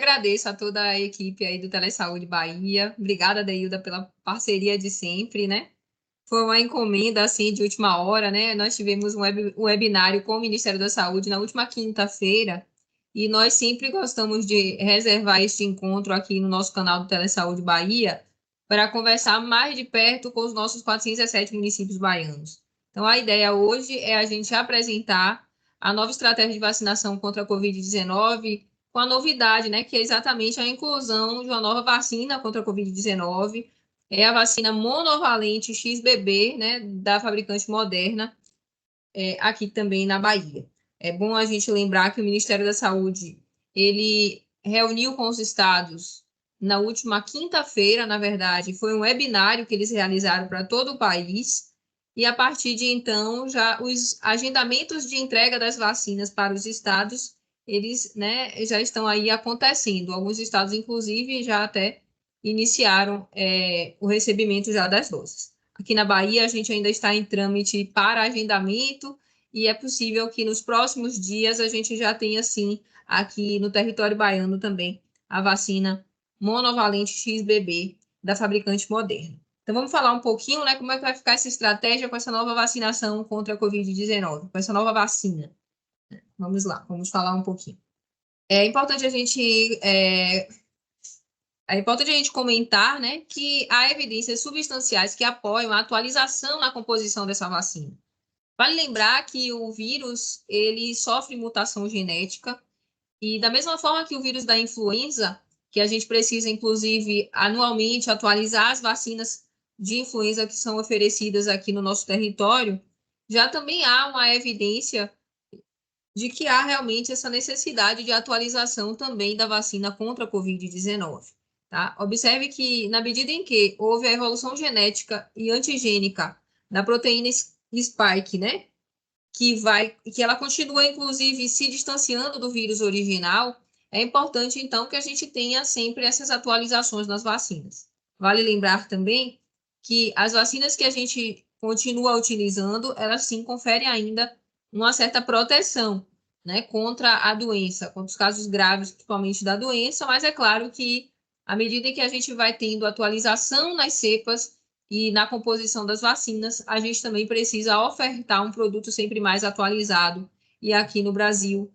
agradeço a toda a equipe aí do Telesaúde Bahia. Obrigada, Deilda, pela parceria de sempre, né? Foi uma encomenda, assim, de última hora, né? Nós tivemos um webinário com o Ministério da Saúde na última quinta-feira e nós sempre gostamos de reservar este encontro aqui no nosso canal do Telesaúde Bahia para conversar mais de perto com os nossos 417 municípios baianos. Então, a ideia hoje é a gente apresentar a nova estratégia de vacinação contra a Covid-19, com a novidade, né, que é exatamente a inclusão de uma nova vacina contra a Covid-19, é a vacina monovalente XBB, né, da fabricante Moderna, aqui também na Bahia. É bom a gente lembrar que o Ministério da Saúde, ele reuniu com os estados na última quinta-feira, na verdade, foi um webinário que eles realizaram para todo o país, e a partir de então, já os agendamentos de entrega das vacinas para os estados, eles, né, já estão aí acontecendo. Alguns estados, inclusive, já até iniciaram o recebimento já das doses. Aqui na Bahia, a gente ainda está em trâmite para agendamento e é possível que nos próximos dias a gente já tenha, sim, aqui no território baiano também, a vacina monovalente XBB da fabricante Moderna. Então, vamos falar um pouquinho, né, como é que vai ficar essa estratégia com essa nova vacinação contra a Covid-19, com essa nova vacina. Vamos lá, vamos falar um pouquinho. É importante a gente comentar, né, que há evidências substanciais que apoiam a atualização na composição dessa vacina. Vale lembrar que o vírus, ele sofre mutação genética e da mesma forma que o vírus da influenza, que a gente precisa, inclusive, anualmente atualizar as vacinas de influenza que são oferecidas aqui no nosso território, já também há uma evidência de que há realmente essa necessidade de atualização também da vacina contra a Covid-19. Tá? Observe que, na medida em que houve a evolução genética e antigênica da proteína spike, né, que ela continua, inclusive, se distanciando do vírus original, é importante, então, que a gente tenha sempre essas atualizações nas vacinas. Vale lembrar também que as vacinas que a gente continua utilizando, elas sim conferem ainda uma certa proteção, né, contra a doença, contra os casos graves, principalmente da doença, mas é claro que, à medida que a gente vai tendo atualização nas cepas, e na composição das vacinas, a gente também precisa ofertar um produto sempre mais atualizado. E aqui no Brasil,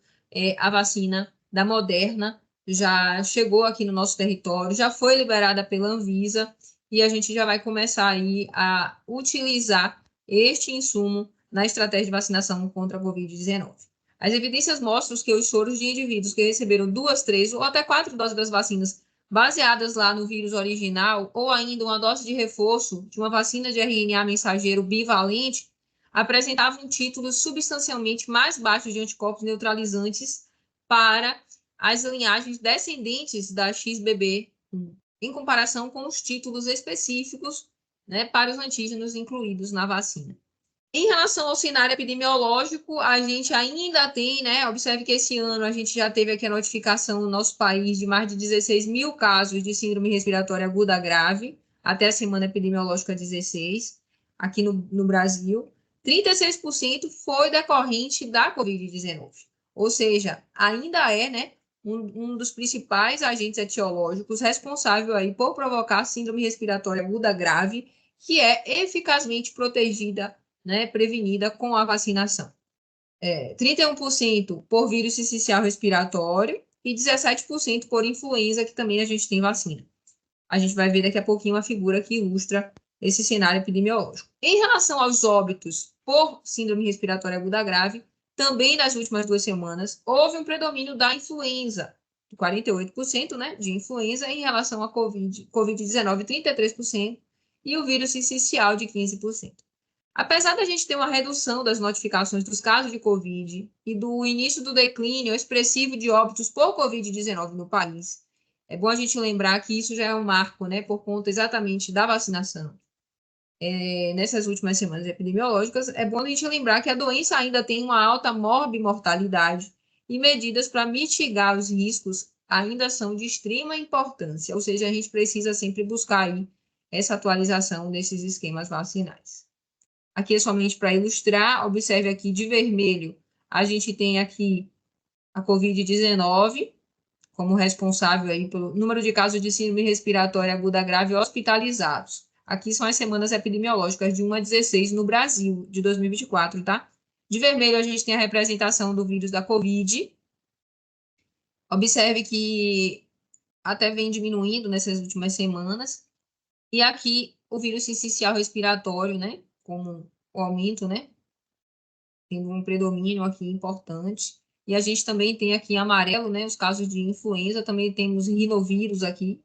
a vacina da Moderna já chegou aqui no nosso território, já foi liberada pela Anvisa, e a gente já vai começar aí a utilizar este insumo na estratégia de vacinação contra a Covid-19. As evidências mostram que os soros de indivíduos que receberam 2, 3 ou até 4 doses das vacinas baseadas lá no vírus original, ou ainda uma dose de reforço de uma vacina de RNA mensageiro bivalente, apresentavam títulos substancialmente mais baixos de anticorpos neutralizantes para as linhagens descendentes da XBB, em comparação com os títulos específicos, né, para os antígenos incluídos na vacina. Em relação ao cenário epidemiológico, a gente ainda tem, né? Observe que esse ano a gente já teve aqui a notificação no nosso país de mais de 16 mil casos de síndrome respiratória aguda grave, até a semana epidemiológica 16, aqui no Brasil. 36% foi decorrente da Covid-19. Ou seja, ainda é, né, um dos principais agentes etiológicos responsável aí por provocar síndrome respiratória aguda grave, que é eficazmente protegida, né, prevenida com a vacinação. 31% por vírus sincicial respiratório e 17% por influenza, que também a gente tem vacina. A gente vai ver daqui a pouquinho uma figura que ilustra esse cenário epidemiológico. Em relação aos óbitos por síndrome respiratória aguda grave, também nas últimas 2 semanas, houve um predomínio da influenza, 48%, né, de influenza em relação à Covid-19, 33%, e o vírus sincicial de 15%. Apesar da gente ter uma redução das notificações dos casos de Covid e do início do declínio expressivo de óbitos por Covid-19 no país, é bom a gente lembrar que isso já é um marco, né, por conta exatamente da vacinação. Nessas últimas semanas epidemiológicas, é bom a gente lembrar que a doença ainda tem uma alta morbimortalidade e medidas para mitigar os riscos ainda são de extrema importância, ou seja, a gente precisa sempre buscar aí essa atualização desses esquemas vacinais. Aqui é somente para ilustrar, observe aqui de vermelho, a gente tem aqui a Covid-19, como responsável aí pelo número de casos de síndrome respiratória aguda grave hospitalizados. Aqui são as semanas epidemiológicas de 1 a 16 no Brasil, de 2024, tá? De vermelho, a gente tem a representação do vírus da Covid. Observe que até vem diminuindo nessas últimas semanas. E aqui, o vírus sincicial respiratório, né? Como o aumento, né? Tendo um predomínio aqui importante. E a gente também tem aqui em amarelo, né? Os casos de influenza, também temos rinovírus aqui.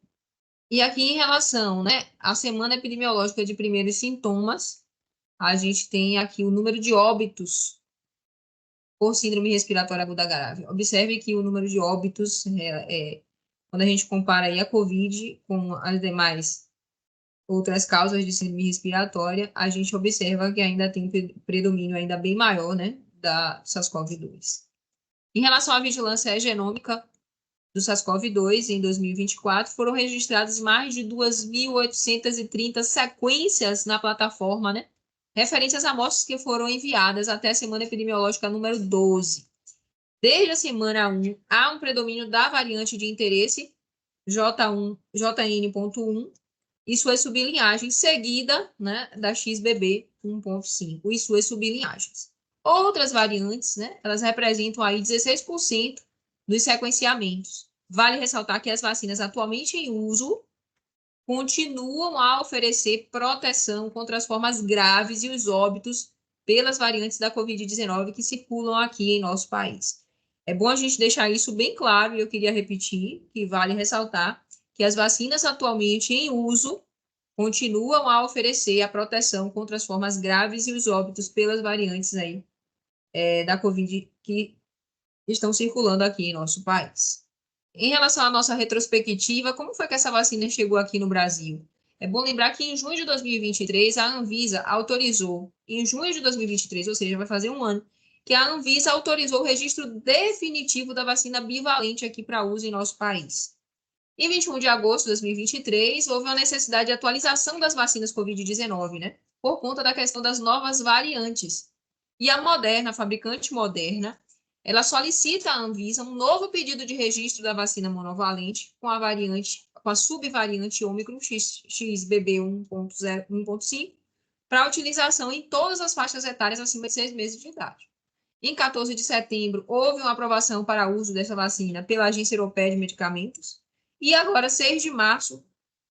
E aqui em relação, né, à semana epidemiológica de primeiros sintomas, a gente tem aqui o número de óbitos por síndrome respiratória aguda grave. Observe que o número de óbitos, quando a gente compara aí a COVID com as demais outras causas de síndrome respiratória, a gente observa que ainda tem predomínio ainda bem maior, né, da SARS-CoV-2. Em relação à vigilância genômica do SARS-CoV-2, em 2024, foram registradas mais de 2.830 sequências na plataforma, né, referentes às amostras que foram enviadas até a semana epidemiológica número 12. Desde a semana 1, há um predomínio da variante de interesse JN.1 e suas sublinhagens, seguida, né, da XBB 1.5 e suas sublinhagens. Outras variantes, né, elas representam aí 16% dos sequenciamentos. Vale ressaltar que as vacinas atualmente em uso continuam a oferecer proteção contra as formas graves e os óbitos pelas variantes da Covid-19 que circulam aqui em nosso país. É bom a gente deixar isso bem claro, e eu queria repetir que vale ressaltar que as vacinas atualmente em uso continuam a oferecer a proteção contra as formas graves e os óbitos pelas variantes aí, da Covid que estão circulando aqui em nosso país. Em relação à nossa retrospectiva, como foi que essa vacina chegou aqui no Brasil? É bom lembrar que em junho de 2023, a Anvisa autorizou, em junho de 2023, ou seja, vai fazer um ano, que a Anvisa autorizou o registro definitivo da vacina bivalente aqui para uso em nosso país. Em 21 de agosto de 2023, houve uma necessidade de atualização das vacinas Covid-19, né? Por conta da questão das novas variantes. E a Moderna, a fabricante Moderna, ela solicita à Anvisa um novo pedido de registro da vacina monovalente com a subvariante Ômicron XBB 1.5 para utilização em todas as faixas etárias acima de 6 meses de idade. Em 14 de setembro, houve uma aprovação para uso dessa vacina pela Agência Europeia de Medicamentos. E agora, 6 de março,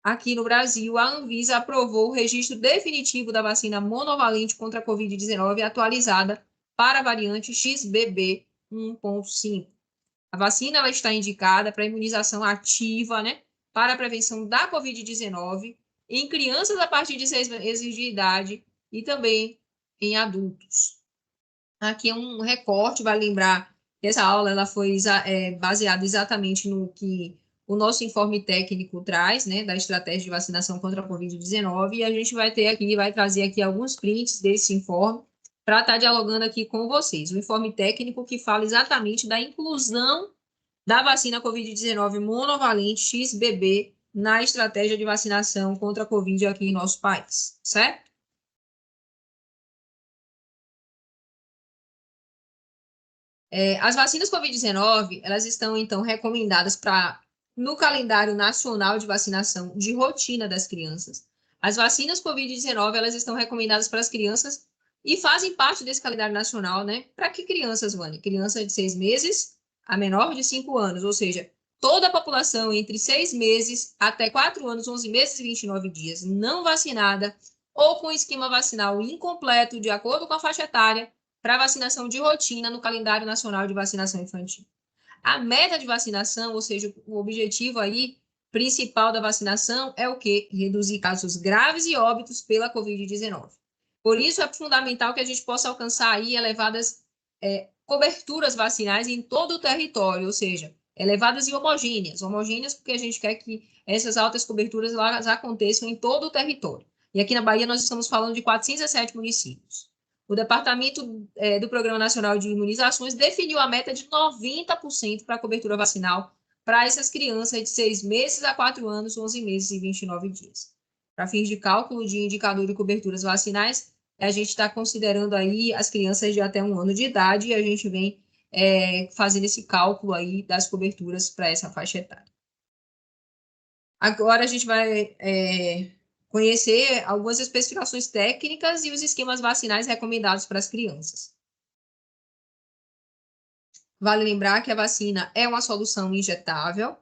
aqui no Brasil, a Anvisa aprovou o registro definitivo da vacina monovalente contra a Covid-19 atualizada para a variante XBB 1.5. A vacina ela está indicada para imunização ativa, né, para a prevenção da Covid-19 em crianças a partir de 6 meses de idade e também em adultos. Aqui é um recorte, vai lembrar que essa aula ela foi baseada exatamente no que o nosso informe técnico traz, né, da estratégia de vacinação contra a Covid-19, e a gente vai trazer aqui alguns prints desse informe para estar dialogando aqui com vocês. O informe técnico que fala exatamente da inclusão da vacina Covid-19 monovalente XBB na estratégia de vacinação contra a Covid aqui em nosso país, certo? As vacinas Covid-19, elas estão, então, recomendadas no calendário nacional de vacinação de rotina das crianças. As vacinas Covid-19, elas estão recomendadas para as crianças e fazem parte desse calendário nacional, né? Para que crianças, Vânia? Criança de 6 meses a menor de 5 anos, ou seja, toda a população entre 6 meses até 4 anos, 11 meses e 29 dias, não vacinada ou com esquema vacinal incompleto, de acordo com a faixa etária, para vacinação de rotina no calendário nacional de vacinação infantil. A meta de vacinação, ou seja, o objetivo aí principal da vacinação é o quê? Reduzir casos graves e óbitos pela Covid-19. Por isso é fundamental que a gente possa alcançar aí elevadas coberturas vacinais em todo o território, ou seja, elevadas e homogêneas. Homogêneas porque a gente quer que essas altas coberturas aconteçam em todo o território. E aqui na Bahia nós estamos falando de 407 municípios. O Departamento do Programa Nacional de Imunizações definiu a meta de 90% para a cobertura vacinal para essas crianças de 6 meses a 4 anos, 11 meses e 29 dias. Para fins de cálculo de indicador de coberturas vacinais, a gente está considerando aí as crianças de até 1 ano de idade e a gente vem fazendo esse cálculo aí das coberturas para essa faixa etária. Agora a gente vai conhecer algumas especificações técnicas e os esquemas vacinais recomendados para as crianças. Vale lembrar que a vacina é uma solução injetável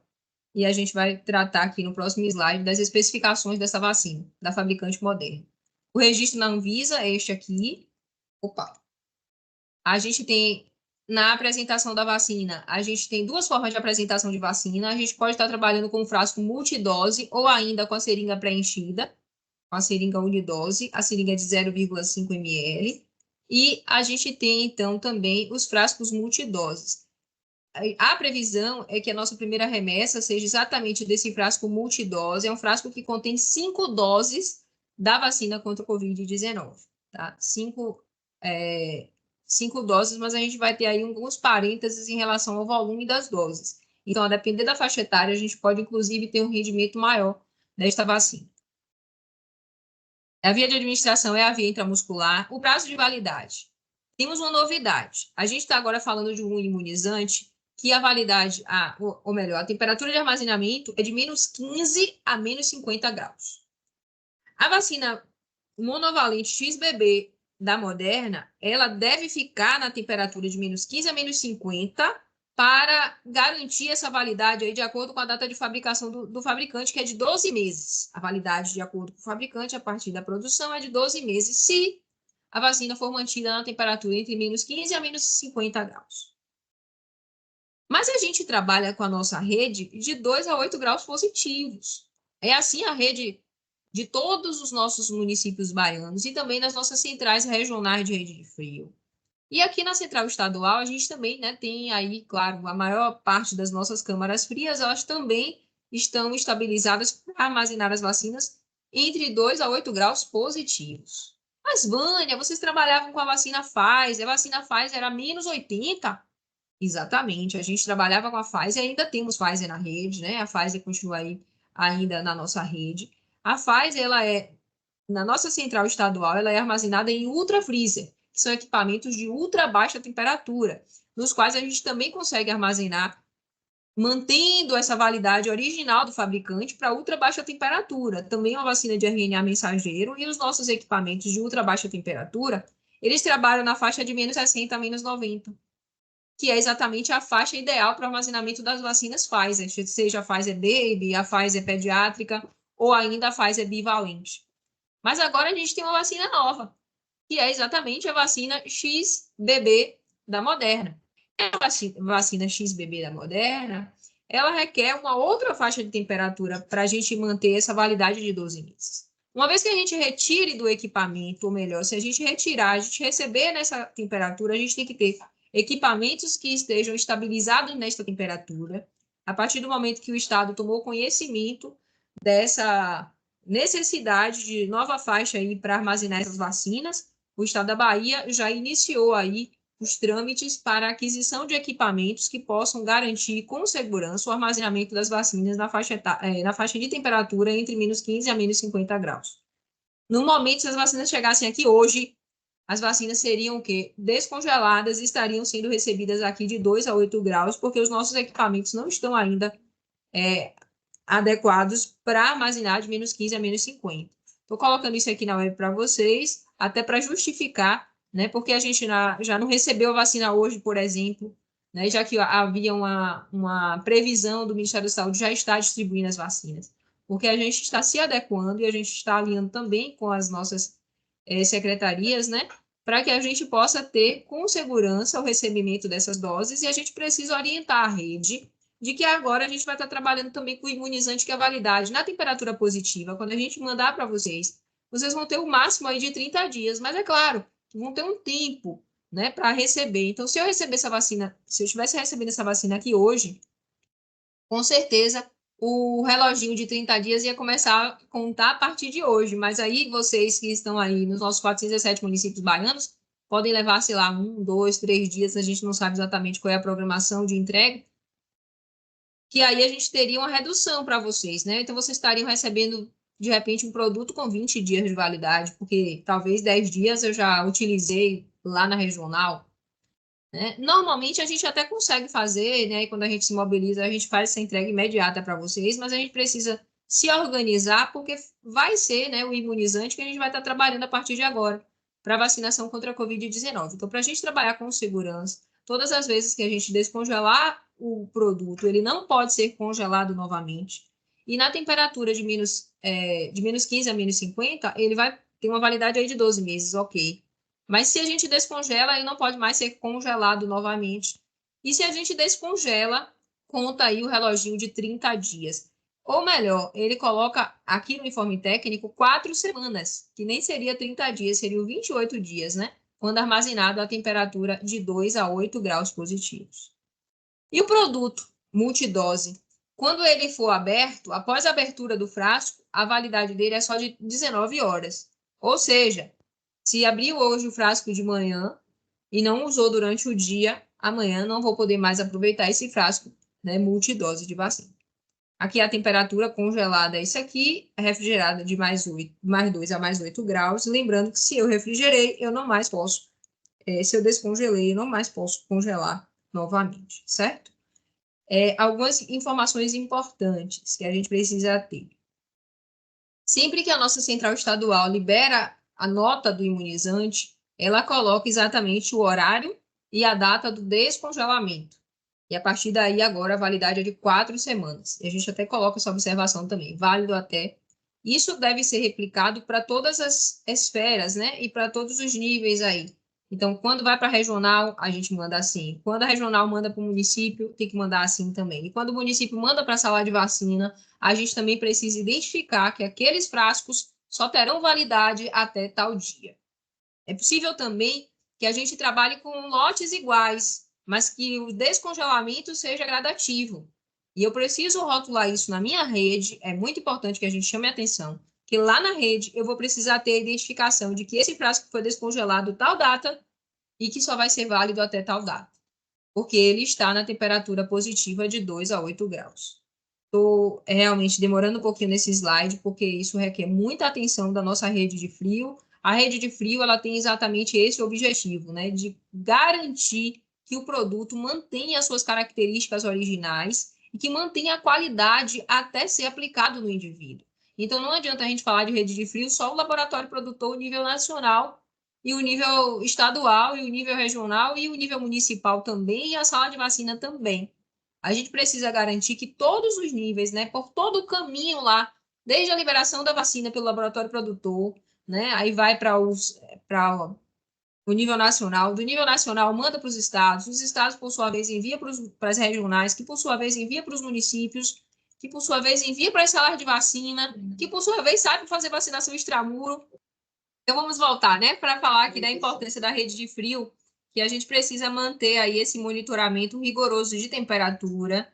e a gente vai tratar aqui no próximo slide das especificações dessa vacina, da fabricante Moderna. O registro na Anvisa é este aqui. Opa! A gente tem, na apresentação da vacina, a gente tem duas formas de apresentação de vacina. A gente pode estar trabalhando com um frasco multidose ou ainda com a seringa preenchida, com a seringa unidose, a seringa de 0,5 ml. E a gente tem, então, também os frascos multidoses. A previsão é que a nossa primeira remessa seja exatamente desse frasco multidose. É um frasco que contém 5 doses da vacina contra o Covid-19. Tá? 5 doses, mas a gente vai ter aí alguns parênteses em relação ao volume das doses. Então, a depender da faixa etária, a gente pode, inclusive, ter um rendimento maior desta vacina. A via de administração é a via intramuscular. O prazo de validade. Temos uma novidade. A gente está agora falando de um imunizante que a validade, ou melhor, a temperatura de armazenamento é de menos 15 a menos 50 graus. A vacina monovalente XBB da Moderna, ela deve ficar na temperatura de menos 15 a menos 50 para garantir essa validade aí de acordo com a data de fabricação do fabricante, que é de 12 meses. A validade, de acordo com o fabricante, a partir da produção, é de 12 meses, se a vacina for mantida na temperatura entre menos 15 a menos 50 graus. Mas a gente trabalha com a nossa rede de 2 a 8 graus positivos. É assim a rede de todos os nossos municípios baianos e também nas nossas centrais regionais de rede de frio. E aqui na central estadual, a gente também tem aí, claro, a maior parte das nossas câmaras frias, elas também estão estabilizadas para armazenar as vacinas entre 2 a 8 graus positivos. Mas, Vânia, vocês trabalhavam com a vacina Pfizer era menos 80? Exatamente, a gente trabalhava com a Pfizer, ainda temos Pfizer na rede, né? A Pfizer continua aí ainda na nossa rede. A Pfizer, na nossa central estadual, ela é armazenada em ultra freezer, que são equipamentos de ultra baixa temperatura, nos quais a gente também consegue armazenar, mantendo essa validade original do fabricante para ultra baixa temperatura. Também uma vacina de RNA mensageiro e os nossos equipamentos de ultra baixa temperatura, eles trabalham na faixa de menos 60 a menos 90. Que é exatamente a faixa ideal para o armazenamento das vacinas Pfizer, seja a Pfizer Baby, a Pfizer pediátrica ou ainda a Pfizer bivalente. Mas agora a gente tem uma vacina nova, que é exatamente a vacina XBB da Moderna. A vacina XBB da Moderna, ela requer uma outra faixa de temperatura para a gente manter essa validade de 12 meses. Uma vez que a gente retire do equipamento, ou melhor, se a gente retirar, a gente receber nessa temperatura, a gente tem que ter equipamentos que estejam estabilizados nesta temperatura. A partir do momento que o Estado tomou conhecimento dessa necessidade de nova faixa aí para armazenar essas vacinas, o Estado da Bahia já iniciou aí os trâmites para a aquisição de equipamentos que possam garantir com segurança o armazenamento das vacinas na faixa de temperatura entre menos 15 a menos 50 graus. No momento, se as vacinas chegassem aqui hoje, as vacinas seriam o quê? Descongeladas e estariam sendo recebidas aqui de 2 a 8 graus, porque os nossos equipamentos não estão ainda adequados para armazenar de menos 15 a menos 50. Estou colocando isso aqui na web para vocês, até para justificar, né? Porque a gente já não recebeu a vacina hoje, por exemplo, né? Já que havia uma previsão do Ministério da Saúde já estar distribuindo as vacinas. Porque a gente está se adequando e a gente está alinhando também com as nossas secretarias, né, para que a gente possa ter com segurança o recebimento dessas doses, e a gente precisa orientar a rede de que agora a gente vai estar trabalhando também com o imunizante que é a validade na temperatura positiva. Quando a gente mandar para vocês, vocês vão ter o máximo aí de 30 dias, mas é claro, vão ter um tempo, né, para receber. Então, se eu receber essa vacina, se eu estivesse recebendo essa vacina aqui hoje, com certeza o reloginho de 30 dias ia começar a contar a partir de hoje, mas aí vocês que estão aí nos nossos 417 municípios baianos podem levar, sei lá, 1, 2, 3 dias, a gente não sabe exatamente qual é a programação de entrega, que aí a gente teria uma redução para vocês, né? Então, vocês estariam recebendo, de repente, um produto com 20 dias de validade, porque talvez 10 dias eu já utilizei lá na regional, né? Normalmente a gente até consegue fazer, né? E quando a gente se mobiliza, a gente faz essa entrega imediata para vocês, mas a gente precisa se organizar, porque vai ser, né, o imunizante que a gente vai estar trabalhando a partir de agora para vacinação contra a Covid-19. Então, para a gente trabalhar com segurança, todas as vezes que a gente descongelar o produto, ele não pode ser congelado novamente. E na temperatura de menos 15 a menos 50, ele vai ter uma validade aí de 12 meses, ok. Mas se a gente descongela, ele não pode mais ser congelado novamente. E se a gente descongela, conta aí o reloginho de 30 dias. Ou melhor, ele coloca aqui no informe técnico 4 semanas, que nem seria 30 dias, seriam 28 dias, né? Quando armazenado a temperatura de 2 a 8 graus positivos. E o produto multidose? Quando ele for aberto, após a abertura do frasco, a validade dele é só de 19 horas. Ou seja, se abriu hoje o frasco de manhã e não usou durante o dia, amanhã não vou poder mais aproveitar esse frasco, né, multidose de vacina. Aqui a temperatura congelada é isso aqui, refrigerada de mais 2 a mais 8 graus. Lembrando que se eu refrigerei, eu não mais posso, se eu descongelei, eu não mais posso congelar novamente, certo? Algumas informações importantes que a gente precisa ter. Sempre que a nossa central estadual libera a nota do imunizante, ela coloca exatamente o horário e a data do descongelamento. E a partir daí, agora, a validade é de 4 semanas. E a gente até coloca essa observação também, válido até. Isso deve ser replicado para todas as esferas, né? E para todos os níveis aí. Então, quando vai para a regional, a gente manda assim. Quando a regional manda para o município, tem que mandar assim também. E quando o município manda para a sala de vacina, a gente também precisa identificar que aqueles frascos só terão validade até tal dia. É possível também que a gente trabalhe com lotes iguais, mas que o descongelamento seja gradativo. E eu preciso rotular isso na minha rede, é muito importante que a gente chame a atenção, que lá na rede eu vou precisar ter a identificação de que esse frasco foi descongelado tal data e que só vai ser válido até tal data, porque ele está na temperatura positiva de 2 a 8 graus. Estou realmente demorando um pouquinho nesse slide, porque isso requer muita atenção da nossa rede de frio. A rede de frio ela tem exatamente esse objetivo, né, de garantir que o produto mantenha as suas características originais e que mantenha a qualidade até ser aplicado no indivíduo. Então, não adianta a gente falar de rede de frio só o laboratório produtor, o nível nacional, e o nível estadual, e o nível regional, e o nível municipal também, e a sala de vacina também. A gente precisa garantir que todos os níveis, né, por todo o caminho lá, desde a liberação da vacina pelo laboratório produtor, né, aí vai para o nível nacional, do nível nacional manda para os estados, por sua vez, envia para as regionais, que, por sua vez, envia para os municípios, que, por sua vez, envia para as salas de vacina, que, por sua vez, sabe fazer vacinação extramuro. Então, vamos voltar, né, para falar aqui da importância da rede de frio, que a gente precisa manter aí esse monitoramento rigoroso de temperatura,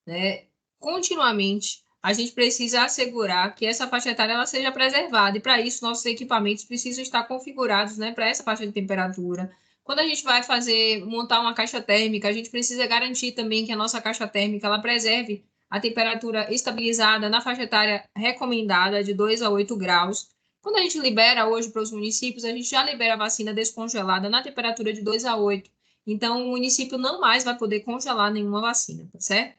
né, continuamente. A gente precisa assegurar que essa faixa etária ela seja preservada, e para isso nossos equipamentos precisam estar configurados, né, para essa faixa de temperatura. Quando a gente vai montar uma caixa térmica, a gente precisa garantir também que a nossa caixa térmica ela preserve a temperatura estabilizada na faixa etária recomendada de 2 a 8 graus. Quando a gente libera hoje para os municípios, a gente já libera a vacina descongelada na temperatura de 2 a 8. Então, o município não mais vai poder congelar nenhuma vacina, tá certo?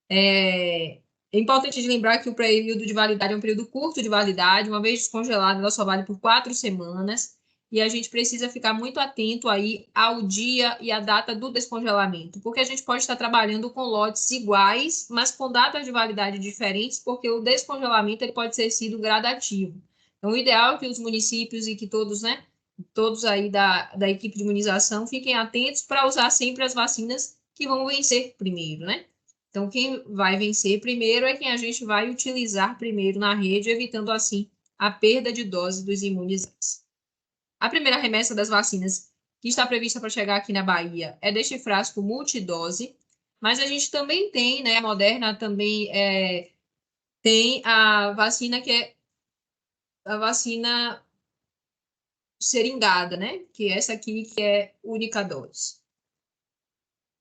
É importante lembrar que o período de validade é um período curto de validade, uma vez descongelada, ela só vale por 4 semanas, e a gente precisa ficar muito atento aí ao dia e à data do descongelamento, porque a gente pode estar trabalhando com lotes iguais, mas com datas de validade diferentes, porque o descongelamento ele pode ser sido gradativo. Então, o ideal é que os municípios e que todos, né, todos aí da equipe de imunização fiquem atentos para usar sempre as vacinas que vão vencer primeiro, né? Então, quem vai vencer primeiro é quem a gente vai utilizar primeiro na rede, evitando assim a perda de dose dos imunizantes. A primeira remessa das vacinas que está prevista para chegar aqui na Bahia é deste frasco multidose, mas a gente também tem, né, a Moderna também tem a vacina que é a vacina seringada, né, que é essa aqui que é única dose.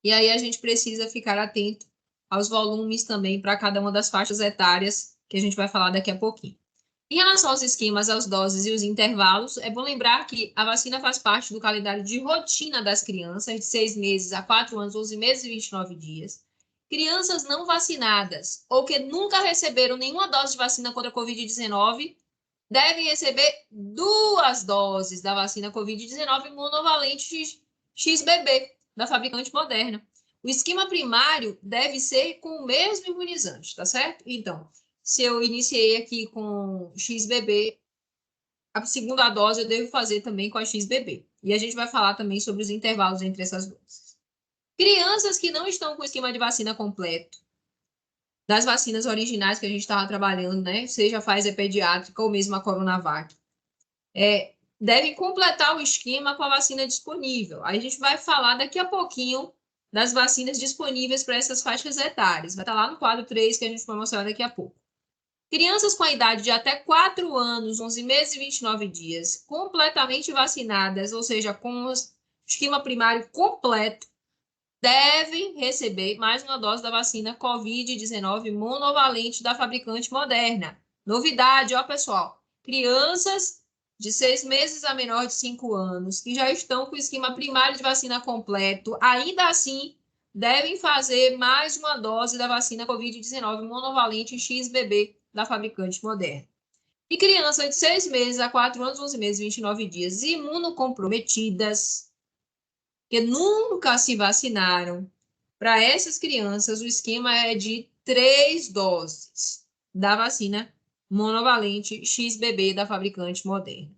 E aí a gente precisa ficar atento aos volumes também para cada uma das faixas etárias que a gente vai falar daqui a pouquinho. Em relação aos esquemas, às doses e os intervalos, é bom lembrar que a vacina faz parte do calendário de rotina das crianças, de 6 meses a 4 anos, 11 meses e 29 dias. Crianças não vacinadas ou que nunca receberam nenhuma dose de vacina contra a Covid-19 devem receber 2 doses da vacina Covid-19 monovalente XBB, da fabricante Moderna. O esquema primário deve ser com o mesmo imunizante, tá certo? Então, se eu iniciei aqui com XBB, a segunda dose eu devo fazer também com a XBB. E a gente vai falar também sobre os intervalos entre essas doses. Crianças que não estão com o esquema de vacina completo, das vacinas originais que a gente estava trabalhando, né? Seja a Pfizer pediátrica ou mesmo a Coronavac, devem completar o esquema com a vacina disponível. Aí a gente vai falar daqui a pouquinho das vacinas disponíveis para essas faixas etárias. Vai estar lá no quadro 3 que a gente vai mostrar daqui a pouco. Crianças com a idade de até 4 anos, 11 meses e 29 dias, completamente vacinadas, ou seja, com o esquema primário completo, devem receber mais uma dose da vacina Covid-19 monovalente da fabricante Moderna. Novidade, ó, pessoal. Crianças de 6 meses a menor de 5 anos, que já estão com o esquema primário de vacina completo, ainda assim, devem fazer mais uma dose da vacina Covid-19 monovalente XBB da fabricante Moderna. E crianças de 6 meses a 4 anos, 11 meses e 29 dias, imunocomprometidas, que nunca se vacinaram, para essas crianças, o esquema é de 3 doses da vacina monovalente XBB da fabricante Moderna.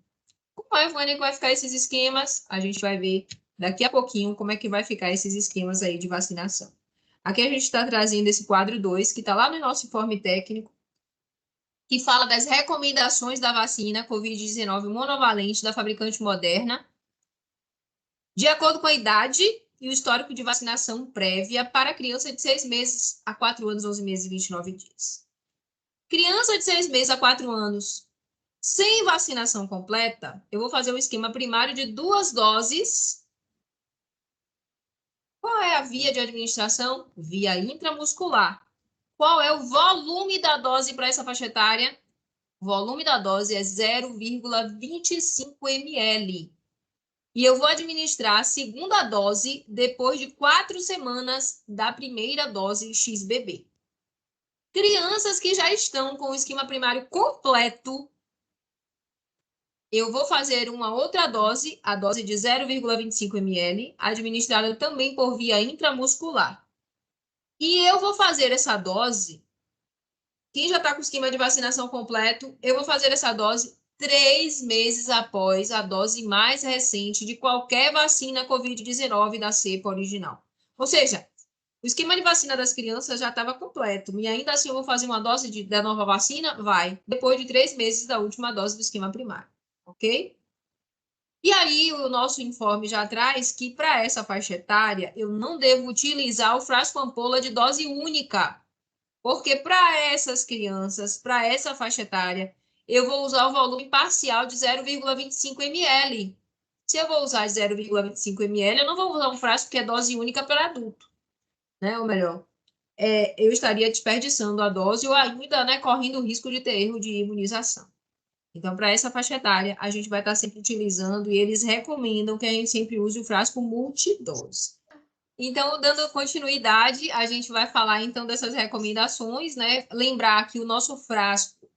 Como é que vai ficar esses esquemas? A gente vai ver daqui a pouquinho como é que vai ficar esses esquemas aí de vacinação. Aqui a gente está trazendo esse quadro 2, que está lá no nosso informe técnico, que fala das recomendações da vacina Covid-19 monovalente da fabricante Moderna, de acordo com a idade e o histórico de vacinação prévia para criança de 6 meses a 4 anos, 11 meses e 29 dias. Criança de 6 meses a 4 anos sem vacinação completa, eu vou fazer um esquema primário de 2 doses. Qual é a via de administração? Via intramuscular. Qual é o volume da dose para essa faixa etária? O volume da dose é 0,25 ml. E eu vou administrar a segunda dose depois de 4 semanas da primeira dose XBB. Crianças que já estão com o esquema primário completo, eu vou fazer uma outra dose, a dose de 0,25 ml, administrada também por via intramuscular. E eu vou fazer essa dose, quem já está com o esquema de vacinação completo, eu vou fazer essa dose 3 meses após a dose mais recente de qualquer vacina Covid-19 da cepa original. Ou seja, o esquema de vacina das crianças já estava completo. E ainda assim eu vou fazer uma dose da nova vacina? Vai. Depois de 3 meses da última dose do esquema primário. Ok? E aí o nosso informe já traz que para essa faixa etária eu não devo utilizar o frasco ampola de dose única. Porque para essas crianças, para essa faixa etária, eu vou usar o volume parcial de 0,25 ml. Se eu vou usar 0,25 ml, eu não vou usar um frasco que é dose única para adulto, né? Ou melhor, eu estaria desperdiçando a dose ou ainda, né, correndo o risco de ter erro de imunização. Então, para essa faixa etária, a gente vai estar sempre utilizando e eles recomendam que a gente sempre use o frasco multidose. Então, dando continuidade, a gente vai falar então dessas recomendações, né? Lembrar que o nosso frasco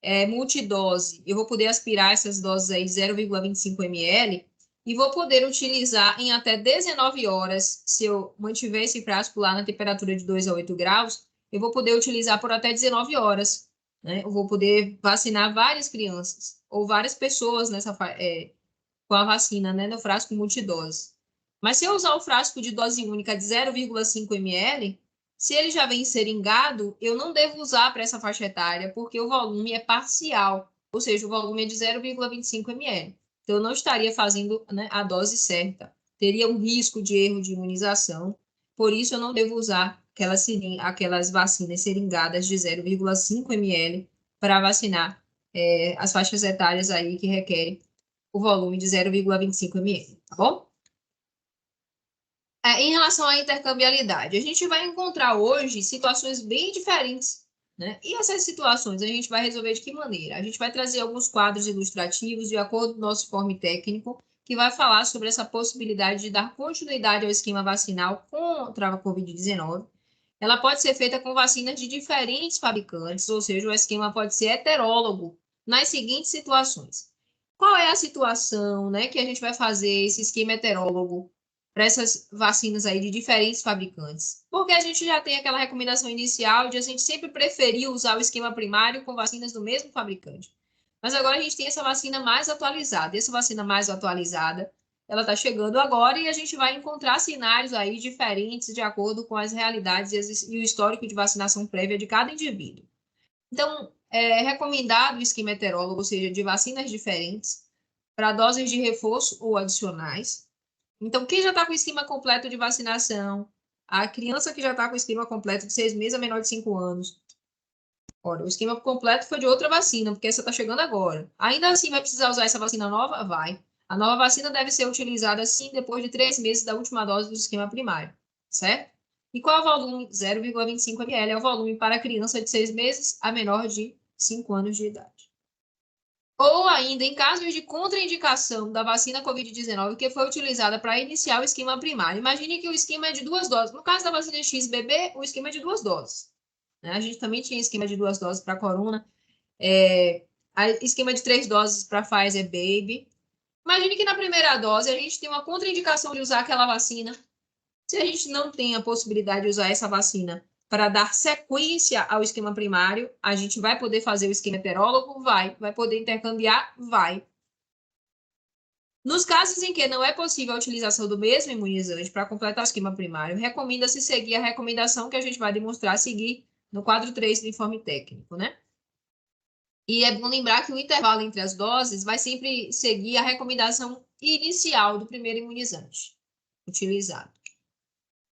é multidose, eu vou poder aspirar essas doses aí de 0,25 ml e vou poder utilizar em até 19 horas, se eu mantiver esse frasco lá na temperatura de 2 a 8 graus, eu vou poder utilizar por até 19 horas, né? Eu vou poder vacinar várias crianças ou várias pessoas com a vacina, né, no frasco multidose. Mas se eu usar o frasco de dose única de 0,5 ml, se ele já vem seringado, eu não devo usar para essa faixa etária, porque o volume é parcial, ou seja, o volume é de 0,25 ml. Então, eu não estaria fazendo, né, a dose certa. Teria um risco de erro de imunização, por isso eu não devo usar aquelas vacinas seringadas de 0,5 ml para vacinar as faixas etárias aí que requerem o volume de 0,25 ml, tá bom? Em relação à intercambiabilidade, a gente vai encontrar hoje situações bem diferentes, né? E essas situações a gente vai resolver de que maneira? A gente vai trazer alguns quadros ilustrativos de acordo com o nosso informe técnico, que vai falar sobre essa possibilidade de dar continuidade ao esquema vacinal contra a Covid-19. Ela pode ser feita com vacinas de diferentes fabricantes, ou seja, o esquema pode ser heterólogo nas seguintes situações. Qual é a situação, né, que a gente vai fazer esse esquema heterólogo para essas vacinas aí de diferentes fabricantes? Porque a gente já tem aquela recomendação inicial de a gente sempre preferir usar o esquema primário com vacinas do mesmo fabricante. Mas agora a gente tem essa vacina mais atualizada. Essa vacina mais atualizada, ela está chegando agora e a gente vai encontrar cenários aí diferentes de acordo com as realidades e o histórico de vacinação prévia de cada indivíduo. Então, é recomendado o esquema heterólogo, ou seja, de vacinas diferentes, para doses de reforço ou adicionais. Então, quem já está com o esquema completo de vacinação, a criança que já está com o esquema completo de 6 meses a menor de 5 anos, ora, o esquema completo foi de outra vacina, porque essa está chegando agora. Ainda assim, vai precisar usar essa vacina nova? Vai. A nova vacina deve ser utilizada, sim, depois de 3 meses da última dose do esquema primário, certo? E qual é o volume? 0,25 ml é o volume para criança de 6 meses a menor de 5 anos de idade. Ou ainda, em casos de contraindicação da vacina Covid-19 que foi utilizada para iniciar o esquema primário. Imagine que o esquema é de 2 doses. No caso da vacina XBB, o esquema é de 2 doses. Né? A gente também tinha esquema de 2 doses para corona, esquema de 3 doses para Pfizer Baby. Imagine que na primeira dose a gente tem uma contraindicação de usar aquela vacina. Se a gente não tem a possibilidade de usar essa vacina para dar sequência ao esquema primário, a gente vai poder fazer o esquema heterólogo? Vai. Vai poder intercambiar? Vai. Nos casos em que não é possível a utilização do mesmo imunizante para completar o esquema primário, recomenda-se seguir a recomendação que a gente vai demonstrar a seguir no quadro 3 do informe técnico, né? E é bom lembrar que o intervalo entre as doses vai sempre seguir a recomendação inicial do primeiro imunizante utilizado.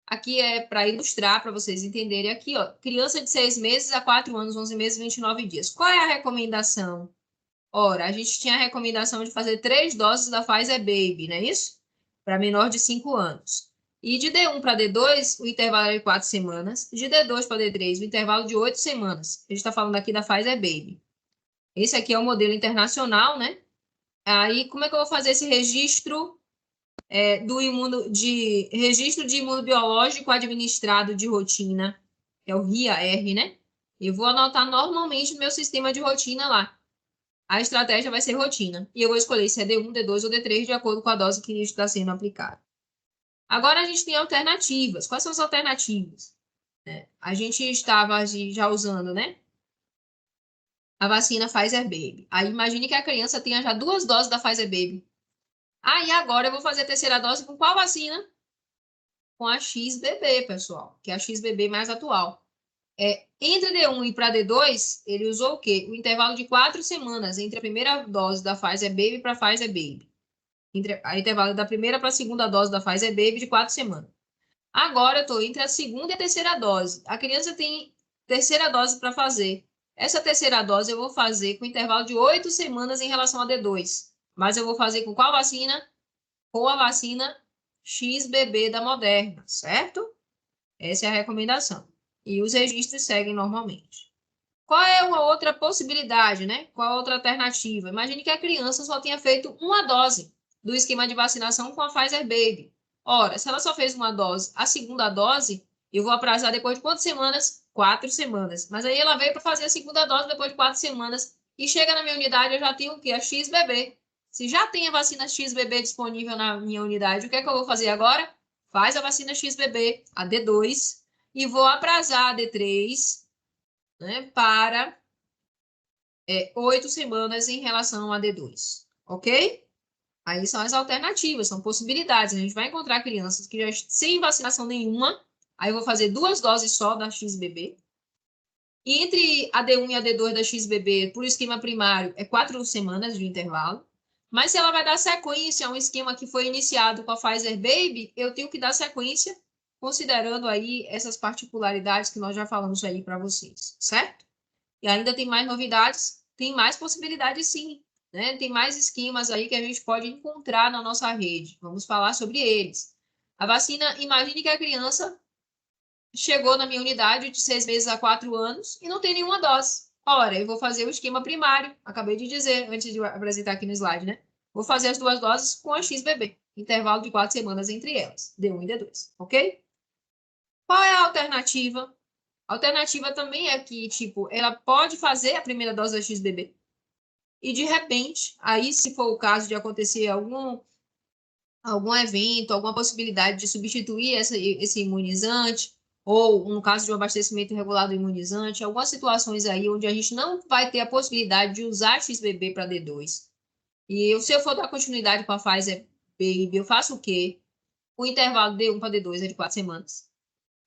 Aqui é para ilustrar, para vocês entenderem aqui, ó, criança de 6 meses a 4 anos, 11 meses, 29 dias. Qual é a recomendação? Ora, a gente tinha a recomendação de fazer 3 doses da Pfizer Baby, não é isso? Para menor de 5 anos. E de D1 para D2, o intervalo é de 4 semanas. De D2 para D3, o intervalo de 8 semanas. A gente está falando aqui da Pfizer Baby. Esse aqui é o modelo internacional, né? Aí, como é que eu vou fazer esse registro registro de imunobiológico administrado de rotina? É o RIA-R, né? Eu vou anotar normalmente no meu sistema de rotina lá. A estratégia vai ser rotina. E eu vou escolher se é D1, D2 ou D3, de acordo com a dose que está sendo aplicada. Agora a gente tem alternativas. Quais são as alternativas? A gente estava já usando, né? A vacina Pfizer Baby. Aí imagine que a criança tenha já 2 doses da Pfizer Baby. E agora eu vou fazer a terceira dose com qual vacina? Com a XBB, pessoal, que é a XBB mais atual. Entre D1 e para D2, ele usou o quê? O intervalo de 4 semanas entre a primeira dose da Pfizer Baby para a Pfizer Baby. A intervalo da primeira para a segunda dose da Pfizer Baby de 4 semanas. Agora eu estou entre a segunda e a terceira dose. A criança tem terceira dose para fazer. Essa terceira dose eu vou fazer com intervalo de 8 semanas em relação a D2. Mas eu vou fazer com qual vacina? Com a vacina XBB da Moderna, certo? Essa é a recomendação. E os registros seguem normalmente. Qual é uma outra possibilidade, né? Qual a outra alternativa? Imagine que a criança só tenha feito uma dose do esquema de vacinação com a Pfizer Baby. Ora, se ela só fez uma dose, a segunda dose, eu vou atrasar depois de quantas semanas? 4 semanas. Mas aí ela veio para fazer a segunda dose depois de 4 semanas e chega na minha unidade, eu já tenho o quê? A XBB. Se já tem a vacina XBB disponível na minha unidade, o que é que eu vou fazer agora? Faz a vacina XBB, a D2, e vou atrasar a D3, né, para 8 semanas em relação a D2, ok? Aí são as alternativas, são possibilidades. A gente vai encontrar crianças que já sem vacinação nenhuma, aí eu vou fazer 2 doses só da XBB. E entre a D1 e a D2 da XBB, por esquema primário, 4 semanas de intervalo. Mas se ela vai dar sequência a um esquema que foi iniciado com a Pfizer Baby, eu tenho que dar sequência, considerando aí essas particularidades que nós já falamos aí para vocês, certo? E ainda tem mais novidades, tem mais possibilidades sim, né? Tem mais esquemas aí que a gente pode encontrar na nossa rede. Vamos falar sobre eles. A vacina, imagine que a criança chegou na minha unidade de 6 meses a 4 anos e não tem nenhuma dose. Ora, eu vou fazer o esquema primário, acabei de dizer, antes de apresentar aqui no slide, né? Vou fazer as 2 doses com a XBB, intervalo de 4 semanas entre elas, D1 e D2, ok? Qual é a alternativa? A alternativa também é que, tipo, ela pode fazer a primeira dose da XBB e, de repente, aí, se for o caso de acontecer algum evento, alguma possibilidade de substituir esse imunizante, ou no caso de um abastecimento irregular do imunizante, algumas situações aí onde a gente não vai ter a possibilidade de usar XBB para D2. E se eu for dar continuidade com a Pfizer Baby, eu faço o quê? O intervalo D1 para D2 é de 4 semanas.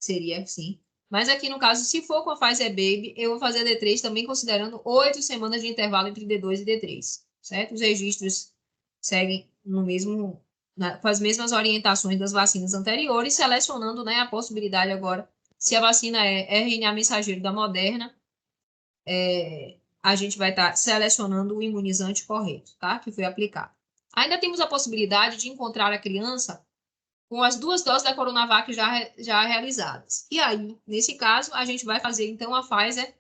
Seria assim. Mas aqui no caso, se for com a Pfizer Baby, eu vou fazer D3 também considerando 8 semanas de intervalo entre D2 e D3, certo? Os registros seguem no mesmo, com as mesmas orientações das vacinas anteriores, selecionando, né, a possibilidade agora, se a vacina é RNA mensageiro da Moderna, a gente vai estar selecionando o imunizante correto, tá? Que foi aplicado. Ainda temos a possibilidade de encontrar a criança com as 2 doses da Coronavac já realizadas. E aí, nesse caso, a gente vai fazer, então, a Pfizer.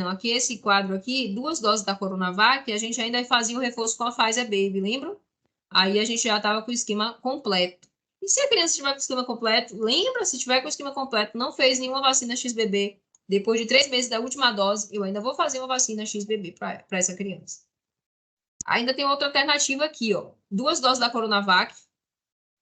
Aqui esse quadro aqui, 2 doses da Coronavac, a gente ainda fazia o reforço com a Pfizer Baby, lembra? Aí a gente já estava com o esquema completo. E se a criança estiver com o esquema completo, lembra, se tiver com o esquema completo, não fez nenhuma vacina XBB, depois de 3 meses da última dose, eu ainda vou fazer uma vacina XBB para essa criança. Ainda tem outra alternativa aqui, ó. 2 doses da Coronavac,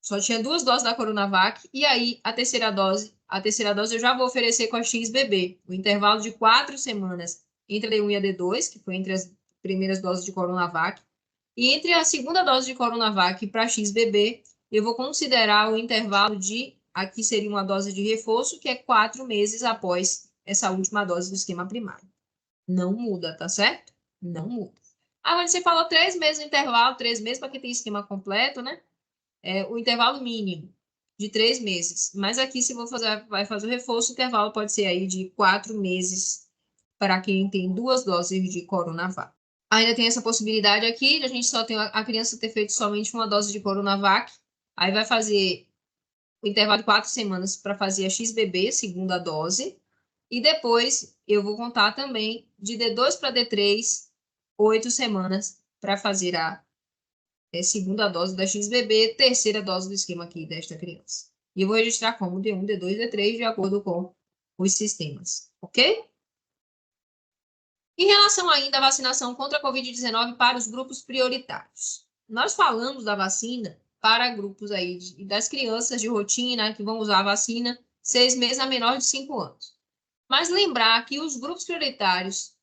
só tinha 2 doses da Coronavac, e aí a terceira dose eu já vou oferecer com a XBB, o intervalo de 4 semanas entre a D1 e a D2, que foi entre as primeiras doses de Coronavac, e entre a segunda dose de Coronavac para a XBB, eu vou considerar o intervalo de, aqui seria uma dose de reforço, que é 4 meses após essa última dose do esquema primário. Não muda, tá certo? Não muda. Agora, você falou 3 meses no intervalo, 3 meses para quem tem esquema completo, né? O intervalo mínimo de 3 meses. Mas aqui, se vai fazer o reforço, o intervalo pode ser aí de 4 meses para quem tem 2 doses de Coronavac. Ainda tem essa possibilidade aqui, de a gente só tem a criança ter feito somente uma dose de Coronavac, aí vai fazer o intervalo de 4 semanas para fazer a XBB, segunda dose, e depois eu vou contar também de D2 para D3, 8 semanas para fazer a segunda dose da XBB, terceira dose do esquema aqui desta criança. E eu vou registrar como D1, D2, D3, de acordo com os sistemas, ok? Em relação ainda à vacinação contra a Covid-19 para os grupos prioritários. Nós falamos da vacina para grupos aí das crianças de rotina que vão usar a vacina 6 meses a menor de 5 anos. Mas lembrar que os grupos prioritários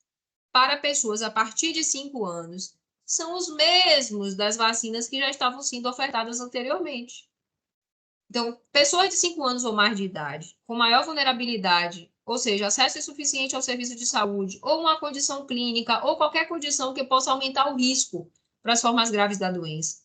para pessoas a partir de 5 anos são os mesmos das vacinas que já estavam sendo ofertadas anteriormente. Então, pessoas de 5 anos ou mais de idade, com maior vulnerabilidade, ou seja, acesso insuficiente ao serviço de saúde, ou uma condição clínica, ou qualquer condição que possa aumentar o risco para as formas graves da doença.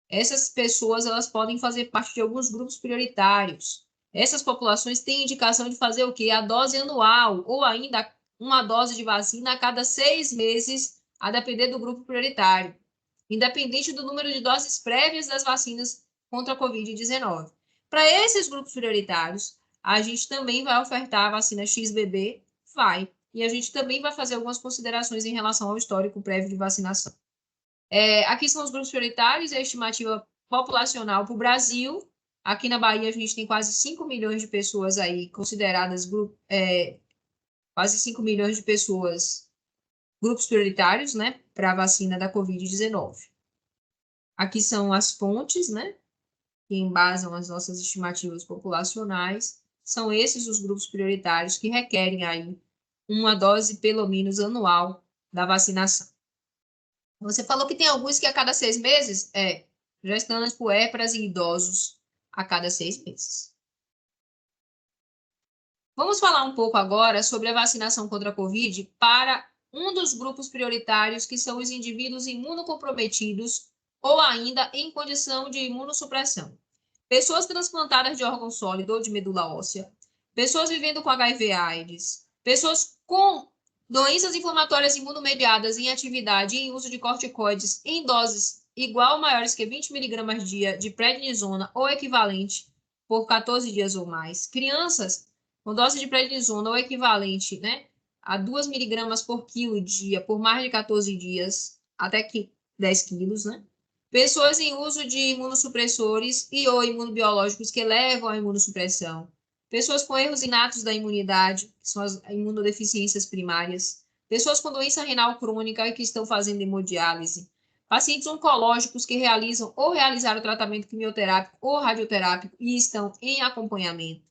Essas pessoas, elas podem fazer parte de alguns grupos prioritários. Essas populações têm indicação de fazer o quê? A dose anual, ou ainda uma dose de vacina a cada 6 meses, a depender do grupo prioritário, independente do número de doses prévias das vacinas contra a Covid-19. Para esses grupos prioritários, a gente também vai ofertar a vacina XBB, e a gente também vai fazer algumas considerações em relação ao histórico prévio de vacinação. Aqui são os grupos prioritários, a estimativa populacional para o Brasil. Aqui na Bahia, a gente tem quase 5 milhões de pessoas aí consideradas quase 5 milhões de pessoas, grupos prioritários, né, para a vacina da Covid-19. Aqui são as fontes, né, que embasam as nossas estimativas populacionais. São esses os grupos prioritários que requerem aí uma dose, pelo menos, anual da vacinação. Você falou que tem alguns que a cada 6 meses? Gestantes, puérperas e idosos a cada 6 meses. Vamos falar um pouco agora sobre a vacinação contra a Covid para um dos grupos prioritários, que são os indivíduos imunocomprometidos ou ainda em condição de imunossupressão. Pessoas transplantadas de órgão sólido ou de medula óssea, pessoas vivendo com HIV/AIDS, pessoas com doenças inflamatórias imunomediadas em atividade e em uso de corticoides em doses igual ou maiores que 20 mg dia de prednisona ou equivalente, por 14 dias ou mais. Crianças com dose de prednisona ou equivalente, né, a 2 miligramas por quilo dia por mais de 14 dias, até que 10 quilos, né? Pessoas em uso de imunossupressores e ou imunobiológicos que levam à imunossupressão. Pessoas com erros inatos da imunidade, que são as imunodeficiências primárias. Pessoas com doença renal crônica e que estão fazendo hemodiálise. Pacientes oncológicos que realizam ou realizaram tratamento quimioterápico ou radioterápico e estão em acompanhamento.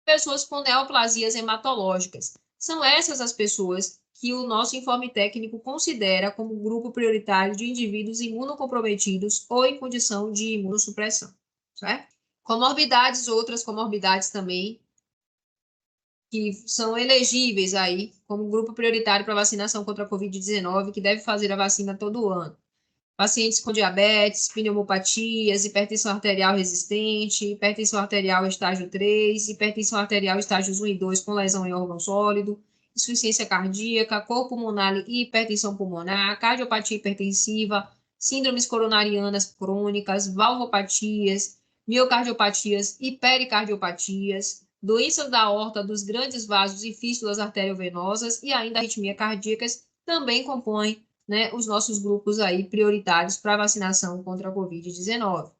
Pessoas com neoplasias hematológicas. São essas as pessoas que o nosso informe técnico considera como grupo prioritário de indivíduos imunocomprometidos ou em condição de imunossupressão, certo? Comorbidades, outras comorbidades também, que são elegíveis aí como grupo prioritário para vacinação contra a Covid-19, que deve fazer a vacina todo ano. Pacientes com diabetes, pneumopatias, hipertensão arterial resistente, hipertensão arterial estágio 3, hipertensão arterial estágios 1 e 2 com lesão em órgão sólido, insuficiência cardíaca, cor pulmonar e hipertensão pulmonar, cardiopatia hipertensiva, síndromes coronarianas crônicas, valvopatias, miocardiopatias e pericardiopatias, doenças da aorta dos grandes vasos e fístulas arteriovenosas e ainda arritmia cardíacas também compõem, né, os nossos grupos aí prioritários para vacinação contra a Covid-19.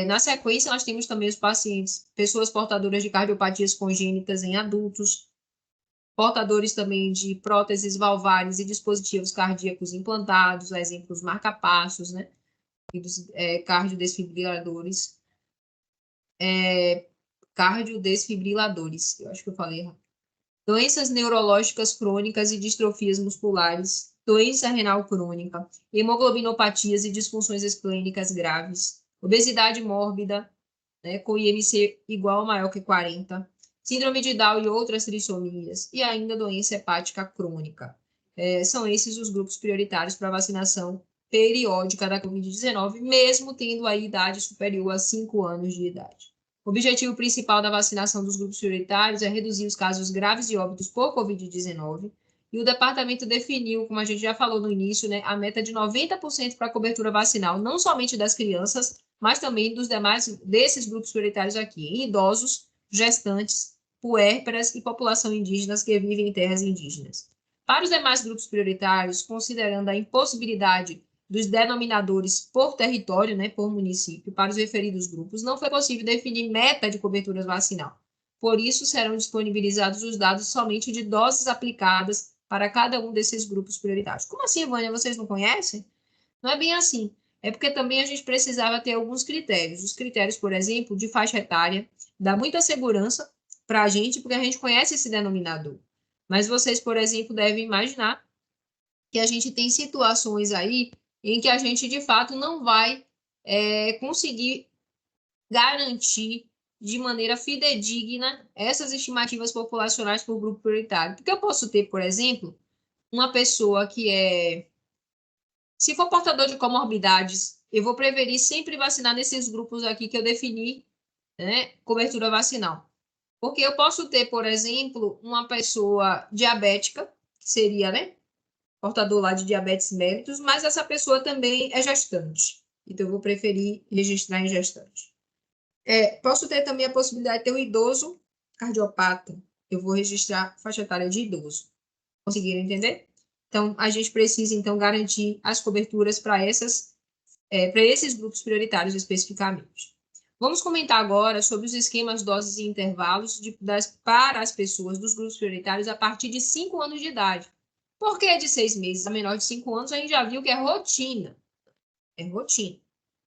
Na sequência, nós temos também os pacientes, pessoas portadoras de cardiopatias congênitas em adultos, portadores também de próteses valvares e dispositivos cardíacos implantados, exemplos marca-passos, né, e dos cardiodesfibriladores. Cardiodesfibriladores, eu acho que eu falei errado. Doenças neurológicas crônicas e distrofias musculares, doença renal crônica, hemoglobinopatias e disfunções esplênicas graves, obesidade mórbida, né, com IMC igual ou maior que 40, síndrome de Down e outras trissomias, e ainda doença hepática crônica. São esses os grupos prioritários para vacinação periódica da Covid-19, mesmo tendo a idade superior a 5 anos de idade. O objetivo principal da vacinação dos grupos prioritários é reduzir os casos graves de óbitos por Covid-19, e o departamento definiu, como a gente já falou no início, né, a meta de 90% para a cobertura vacinal, não somente das crianças, mas também dos demais, desses grupos prioritários aqui, em idosos, gestantes, puérperas e população indígenas que vivem em terras indígenas. Para os demais grupos prioritários, considerando a impossibilidade dos denominadores por território, né, por município, para os referidos grupos, não foi possível definir meta de cobertura vacinal. Por isso, serão disponibilizados os dados somente de doses aplicadas para cada um desses grupos prioritários. Como assim, Vânia? Vocês não conhecem? Não é bem assim. É porque também a gente precisava ter alguns critérios. Os critérios, por exemplo, de faixa etária, dá muita segurança para a gente, porque a gente conhece esse denominador. Mas vocês, por exemplo, devem imaginar que a gente tem situações aí em que a gente, de fato, não vai conseguir garantir de maneira fidedigna essas estimativas populacionais por grupo prioritário. Porque eu posso ter, por exemplo, uma pessoa que se for portador de comorbidades, eu vou preferir sempre vacinar nesses grupos aqui que eu defini, né, cobertura vacinal. Porque eu posso ter, por exemplo, uma pessoa diabética, que seria, né, portador lá de diabetes mellitus, mas essa pessoa também é gestante. Então, eu vou preferir registrar em gestante. Posso ter também a possibilidade de ter um idoso cardiopata. Eu vou registrar faixa etária de idoso. Conseguiram entender? Então, a gente precisa, então, garantir as coberturas para esses grupos prioritários especificamente. Vamos comentar agora sobre os esquemas, doses e intervalos para as pessoas dos grupos prioritários a partir de 5 anos de idade. Por que de 6 meses a menor de 5 anos? A gente já viu que é rotina. É rotina.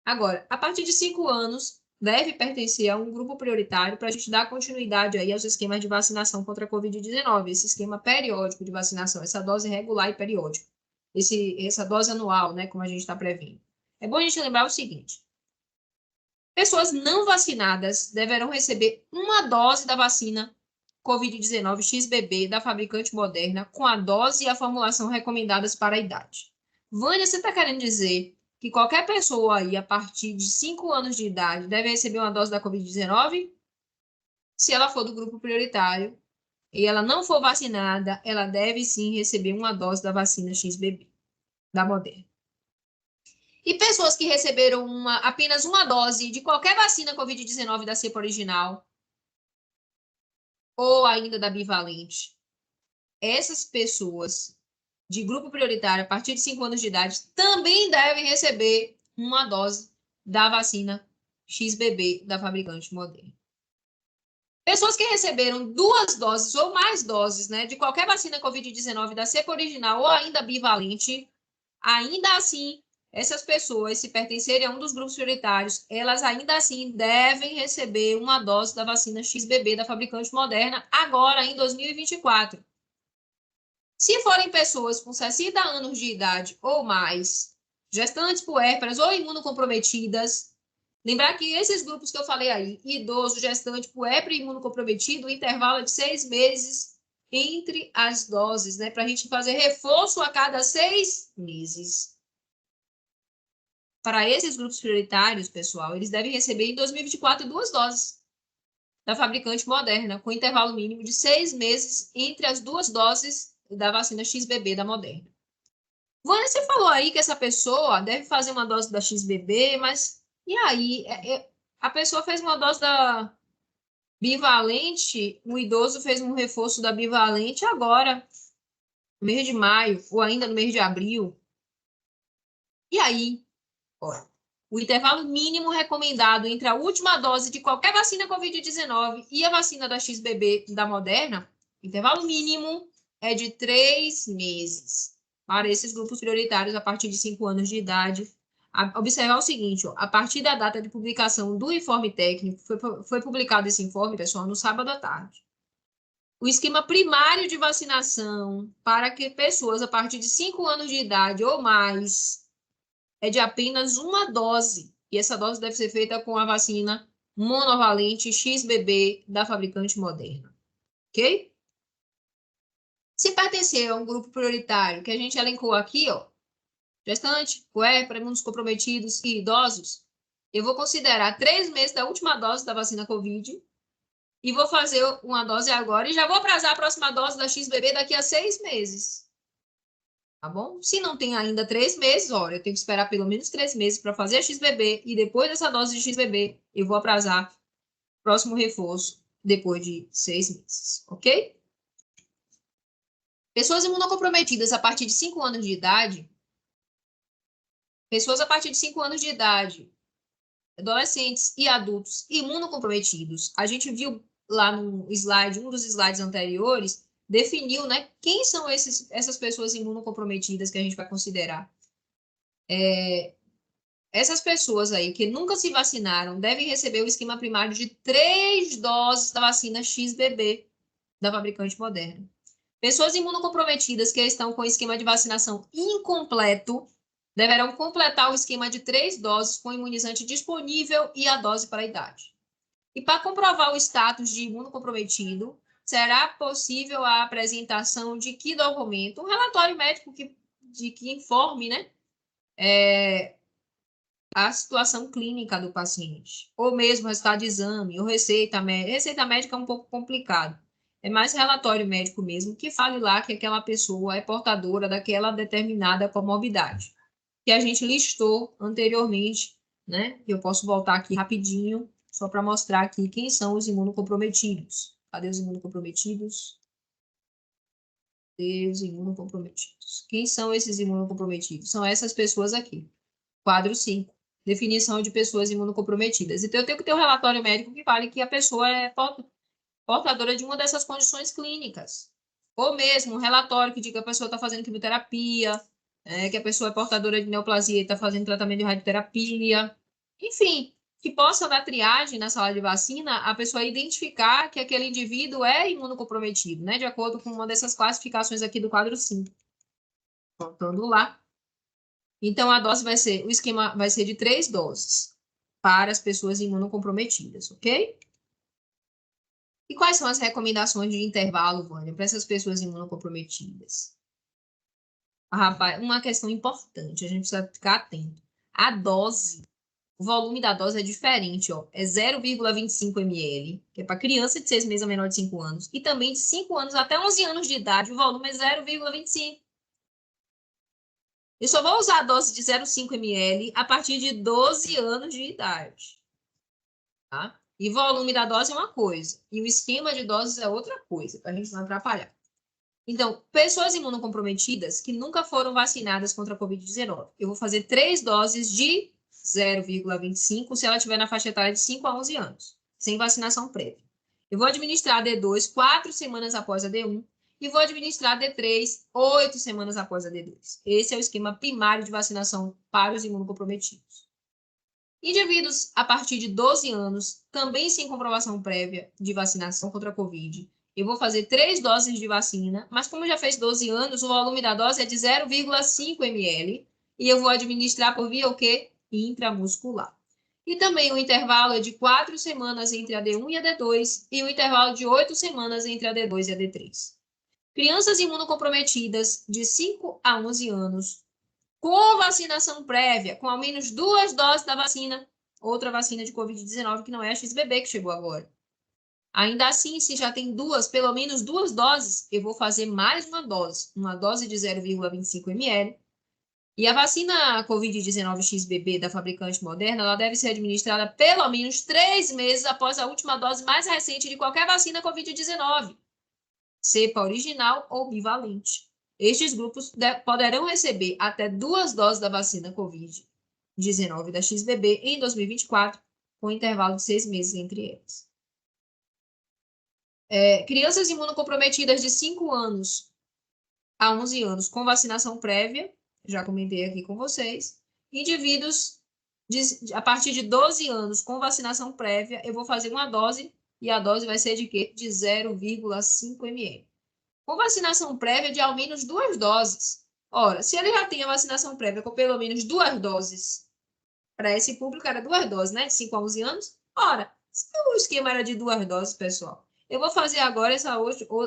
Agora, a partir de 5 anos, deve pertencer a um grupo prioritário para a gente dar continuidade aí aos esquemas de vacinação contra a Covid-19, esse esquema periódico de vacinação, essa dose regular e periódica, essa dose anual, né, como a gente está prevendo. É bom a gente lembrar o seguinte: pessoas não vacinadas deverão receber uma dose da vacina Covid-19 XBB da fabricante Moderna com a dose e a formulação recomendadas para a idade. Vânia, você está querendo dizer que qualquer pessoa aí a partir de 5 anos de idade deve receber uma dose da Covid-19? Se ela for do grupo prioritário e ela não for vacinada, ela deve sim receber uma dose da vacina XBB, da Moderna. E pessoas que receberam apenas uma dose de qualquer vacina Covid-19 da cepa original, ou ainda da bivalente, essas pessoas de grupo prioritário a partir de 5 anos de idade também devem receber uma dose da vacina XBB da fabricante Moderna. Pessoas que receberam 2 doses ou mais doses, né, de qualquer vacina Covid-19 da cepa original ou ainda bivalente, ainda assim, essas pessoas, se pertencerem a um dos grupos prioritários, elas ainda assim devem receber uma dose da vacina XBB da fabricante Moderna agora em 2024. Se forem pessoas com 60 anos de idade ou mais, gestantes puérperas ou imunocomprometidas, lembrar que esses grupos que eu falei aí, idoso, gestante, puérpera e imunocomprometido, o intervalo é de 6 meses entre as doses, né? Para a gente fazer reforço a cada 6 meses. Para esses grupos prioritários, pessoal, eles devem receber em 2024 2 doses da fabricante Moderna, com intervalo mínimo de 6 meses entre as 2 doses da vacina XBB da Moderna. Vânia, você falou aí que essa pessoa deve fazer uma dose da XBB, mas e aí? A pessoa fez uma dose da bivalente, o idoso fez um reforço da bivalente agora, no mês de maio, ou ainda no mês de abril. E aí? Olha, o intervalo mínimo recomendado entre a última dose de qualquer vacina Covid-19 e a vacina da XBB da Moderna, intervalo mínimo é de 3 meses para esses grupos prioritários a partir de 5 anos de idade. Observar o seguinte, ó, a partir da data de publicação do informe técnico, foi publicado esse informe, pessoal, no sábado à tarde. O esquema primário de vacinação para que pessoas a partir de 5 anos de idade ou mais é de apenas uma dose, e essa dose deve ser feita com a vacina monovalente XBB da fabricante Moderna, ok? Se pertencer a um grupo prioritário que a gente elencou aqui, ó, gestante, puérpera, imunocomprometidos e idosos, eu vou considerar 3 meses da última dose da vacina Covid e vou fazer uma dose agora e já vou atrasar a próxima dose da XBB daqui a 6 meses. Tá bom? Se não tem ainda 3 meses, olha, eu tenho que esperar pelo menos 3 meses para fazer a XBB e depois dessa dose de XBB, eu vou atrasar o próximo reforço depois de 6 meses, ok? Pessoas imunocomprometidas a partir de 5 anos de idade, pessoas a partir de 5 anos de idade, adolescentes e adultos imunocomprometidos. A gente viu lá no slide, um dos slides anteriores, definiu, né, quem são essas pessoas imunocomprometidas que a gente vai considerar. Essas pessoas aí que nunca se vacinaram devem receber o esquema primário de 3 doses da vacina XBB da fabricante Moderna. Pessoas imunocomprometidas que estão com esquema de vacinação incompleto deverão completar o esquema de 3 doses com o imunizante disponível e a dose para a idade. E para comprovar o status de imunocomprometido, será possível a apresentação de que documento? Um relatório médico que informe, né, a situação clínica do paciente, ou mesmo resultado de exame, ou receita médica. Receita médica é um pouco complicado. É mais relatório médico mesmo, que fale lá que aquela pessoa é portadora daquela determinada comorbidade, que a gente listou anteriormente, né? Eu posso voltar aqui rapidinho, só para mostrar aqui quem são os imunocomprometidos. Cadê os imunocomprometidos? Cadê os imunocomprometidos? Quem são esses imunocomprometidos? São essas pessoas aqui. Quadro 5. Definição de pessoas imunocomprometidas. Então, eu tenho que ter um relatório médico que fale que a pessoa é portadora de uma dessas condições clínicas. Ou mesmo um relatório que diga que a pessoa está fazendo quimioterapia, que a pessoa é portadora de neoplasia e está fazendo tratamento de radioterapia. Enfim, que possa, na triagem, na sala de vacina, a pessoa identificar que aquele indivíduo é imunocomprometido, né? De acordo com uma dessas classificações aqui do quadro 5. Voltando lá. Então, a dose vai ser, o esquema vai ser de 3 doses para as pessoas imunocomprometidas, ok? E quais são as recomendações de intervalo, Vânia, para essas pessoas imunocomprometidas? Rapaz, uma questão importante, a gente precisa ficar atento. A dose, o volume da dose é diferente, ó. É 0,25 ml, que é para criança de 6 meses a menor de 5 anos, e também de 5 anos até 11 anos de idade, o volume é 0,25. Eu só vou usar a dose de 0,5 ml a partir de 12 anos de idade. Tá? E volume da dose é uma coisa, e o esquema de doses é outra coisa, para a gente não atrapalhar. Então, pessoas imunocomprometidas que nunca foram vacinadas contra a Covid-19. Eu vou fazer 3 doses de 0,25 se ela estiver na faixa etária de 5 a 11 anos, sem vacinação prévia. Eu vou administrar a D2 4 semanas após a D1 e vou administrar a D3 8 semanas após a D2. Esse é o esquema primário de vacinação para os imunocomprometidos. Indivíduos a partir de 12 anos, também sem comprovação prévia de vacinação contra a Covid, eu vou fazer 3 doses de vacina, mas como já fez 12 anos, o volume da dose é de 0,5 ml e eu vou administrar por via o quê? Intramuscular. E também o intervalo é de 4 semanas entre a D1 e a D2 e o intervalo de 8 semanas entre a D2 e a D3. Crianças imunocomprometidas de 5 a 11 anos, com vacinação prévia, com ao menos 2 doses da vacina, outra vacina de Covid-19 que não é a XBB que chegou agora. Ainda assim, se já tem pelo menos 2 doses, eu vou fazer mais uma dose de 0,25 ml. E a vacina Covid-19 XBB da fabricante Moderna, ela deve ser administrada pelo menos 3 meses após a última dose mais recente de qualquer vacina Covid-19, cepa original ou bivalente. Estes grupos poderão receber até 2 doses da vacina Covid-19 da XBB em 2024, com intervalo de 6 meses entre eles. Crianças imunocomprometidas de 5 anos a 11 anos com vacinação prévia, já comentei aqui com vocês. Indivíduos a partir de 12 anos com vacinação prévia, eu vou fazer uma dose, e a dose vai ser de quê? De 0,5 ml. Com vacinação prévia de ao menos 2 doses. Ora, se ele já tem a vacinação prévia com pelo menos 2 doses, para esse público era 2 doses, né? De 5 a 11 anos. Ora, se o esquema era de 2 doses, pessoal, eu vou fazer agora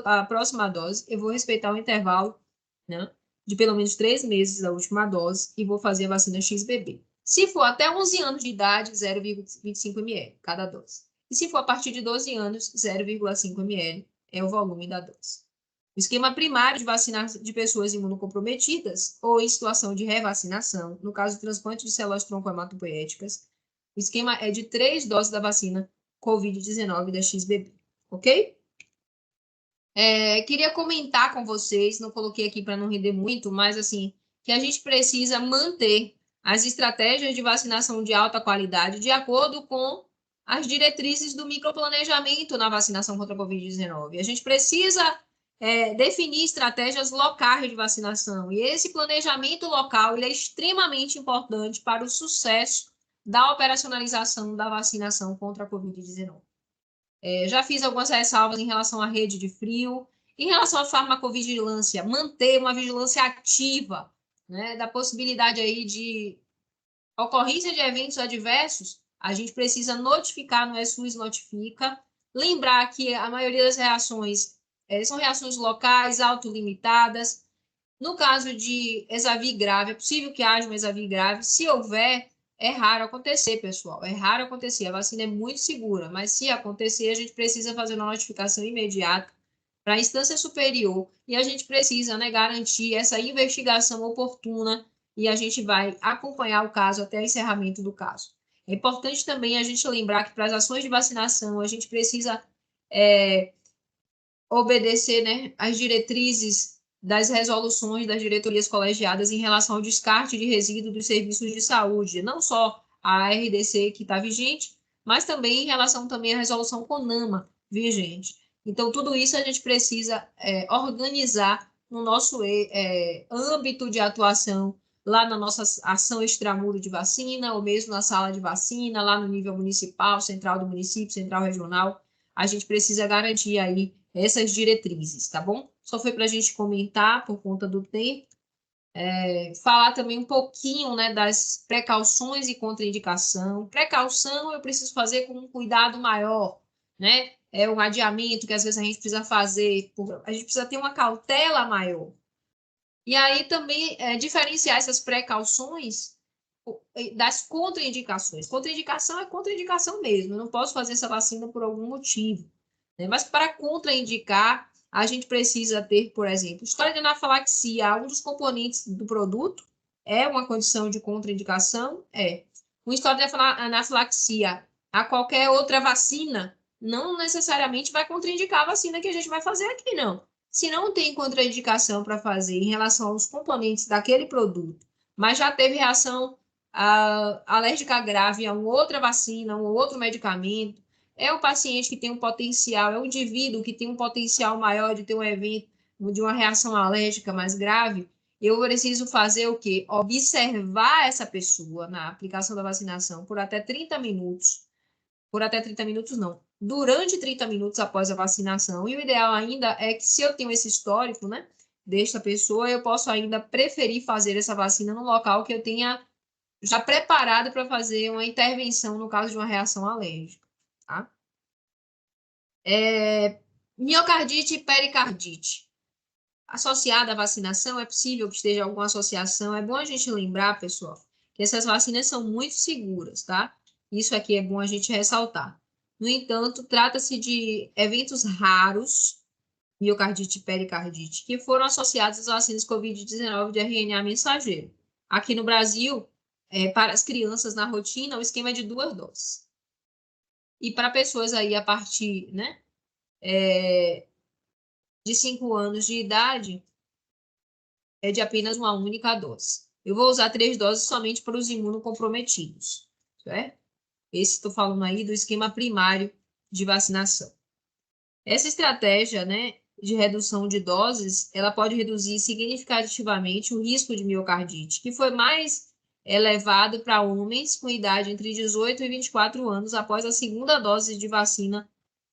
a próxima dose, eu vou respeitar o intervalo, né, de pelo menos 3 meses da última dose e vou fazer a vacina XBB. Se for até 11 anos de idade, 0,25 ml cada dose. E se for a partir de 12 anos, 0,5 ml é o volume da dose. O esquema primário de vacinação de pessoas imunocomprometidas ou em situação de revacinação, no caso do transplante de células tronco-hematopoéticas, o esquema é de 3 doses da vacina Covid-19 da XBB, ok? Queria comentar com vocês, não coloquei aqui para não render muito, mas assim, que a gente precisa manter as estratégias de vacinação de alta qualidade de acordo com as diretrizes do microplanejamento na vacinação contra a Covid-19. A gente precisa definir estratégias locais de vacinação, e esse planejamento local ele é extremamente importante para o sucesso da operacionalização da vacinação contra a Covid-19. Já fiz algumas ressalvas em relação à rede de frio. Em relação à farmacovigilância, manter uma vigilância ativa, né, da possibilidade aí de ocorrência de eventos adversos, a gente precisa notificar no SUS Notifica. Lembrar que a maioria das reações são reações locais, autolimitadas. No caso de exavir grave, é possível que haja um exavir grave. Se houver, é raro acontecer, pessoal. É raro acontecer. A vacina é muito segura, mas se acontecer, a gente precisa fazer uma notificação imediata para a instância superior e a gente precisa, né, garantir essa investigação oportuna e a gente vai acompanhar o caso até o encerramento do caso. É importante também a gente lembrar que para as ações de vacinação a gente precisa obedecer, né, às diretrizes das resoluções das diretorias colegiadas em relação ao descarte de resíduos dos serviços de saúde, não só a RDC que está vigente, mas também em relação também à resolução CONAMA vigente. Então, tudo isso a gente precisa organizar no nosso âmbito de atuação, lá na nossa ação extramuro de vacina, ou mesmo na sala de vacina, lá no nível municipal, central do município, central regional. A gente precisa garantir aí essas diretrizes, tá bom? Só foi para a gente comentar por conta do tempo. Falar também um pouquinho, né, das precauções e contraindicação. Precaução eu preciso fazer com um cuidado maior, né? É um adiamento que às vezes a gente precisa fazer, a gente precisa ter uma cautela maior. E aí também diferenciar essas precauções das contraindicações. Contraindicação é contraindicação mesmo, eu não posso fazer essa vacina por algum motivo. Né? Mas para contraindicar, a gente precisa ter, por exemplo, história de anafilaxia, um dos componentes do produto é uma condição de contraindicação? É. Um histórico de anafilaxia a qualquer outra vacina não necessariamente vai contraindicar a vacina que a gente vai fazer aqui, não. Se não tem contraindicação para fazer em relação aos componentes daquele produto, mas já teve reação alérgica grave a uma outra vacina, um outro medicamento, é o paciente que tem um potencial, é o indivíduo que tem um potencial maior de ter um evento, de uma reação alérgica mais grave, eu preciso fazer o quê? Observar essa pessoa na aplicação da vacinação por até 30 minutos. Por até 30 minutos, não. Durante 30 minutos após a vacinação. E o ideal ainda é que, se eu tenho esse histórico, né, desta pessoa, eu posso ainda preferir fazer essa vacina no local que eu tenha já preparado para fazer uma intervenção no caso de uma reação alérgica. Tá? Miocardite e pericardite. Associada à vacinação, é possível que esteja alguma associação. É bom a gente lembrar, pessoal, que essas vacinas são muito seguras, tá? Isso aqui é bom a gente ressaltar. No entanto, trata-se de eventos raros, miocardite e pericardite, que foram associados às vacinas Covid-19 de RNA mensageiro. Aqui no Brasil, para as crianças na rotina, o esquema é de 2 doses. E para pessoas aí a partir, né, de 5 anos de idade, é de apenas uma única dose. Eu vou usar 3 doses somente para os imunocomprometidos, certo? Esse estou falando aí do esquema primário de vacinação. Essa estratégia, né, de redução de doses, ela pode reduzir significativamente o risco de miocardite, que foi mais elevado para homens com idade entre 18 e 24 anos após a segunda dose de vacina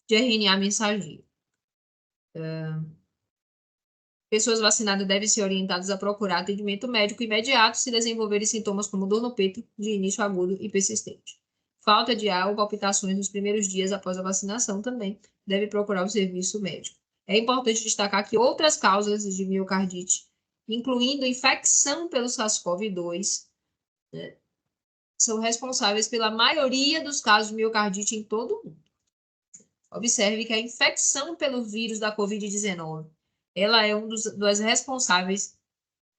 de RNA mensageiro. Pessoas vacinadas devem ser orientadas a procurar atendimento médico imediato se desenvolverem sintomas como dor no peito de início agudo e persistente. Falta de ar ou palpitações nos primeiros dias após a vacinação também deve procurar o serviço médico. É importante destacar que outras causas de miocardite, incluindo infecção pelo SARS-CoV-2, né, são responsáveis pela maioria dos casos de miocardite em todo o mundo. Observe que a infecção pelo vírus da Covid-19 ela é das responsáveis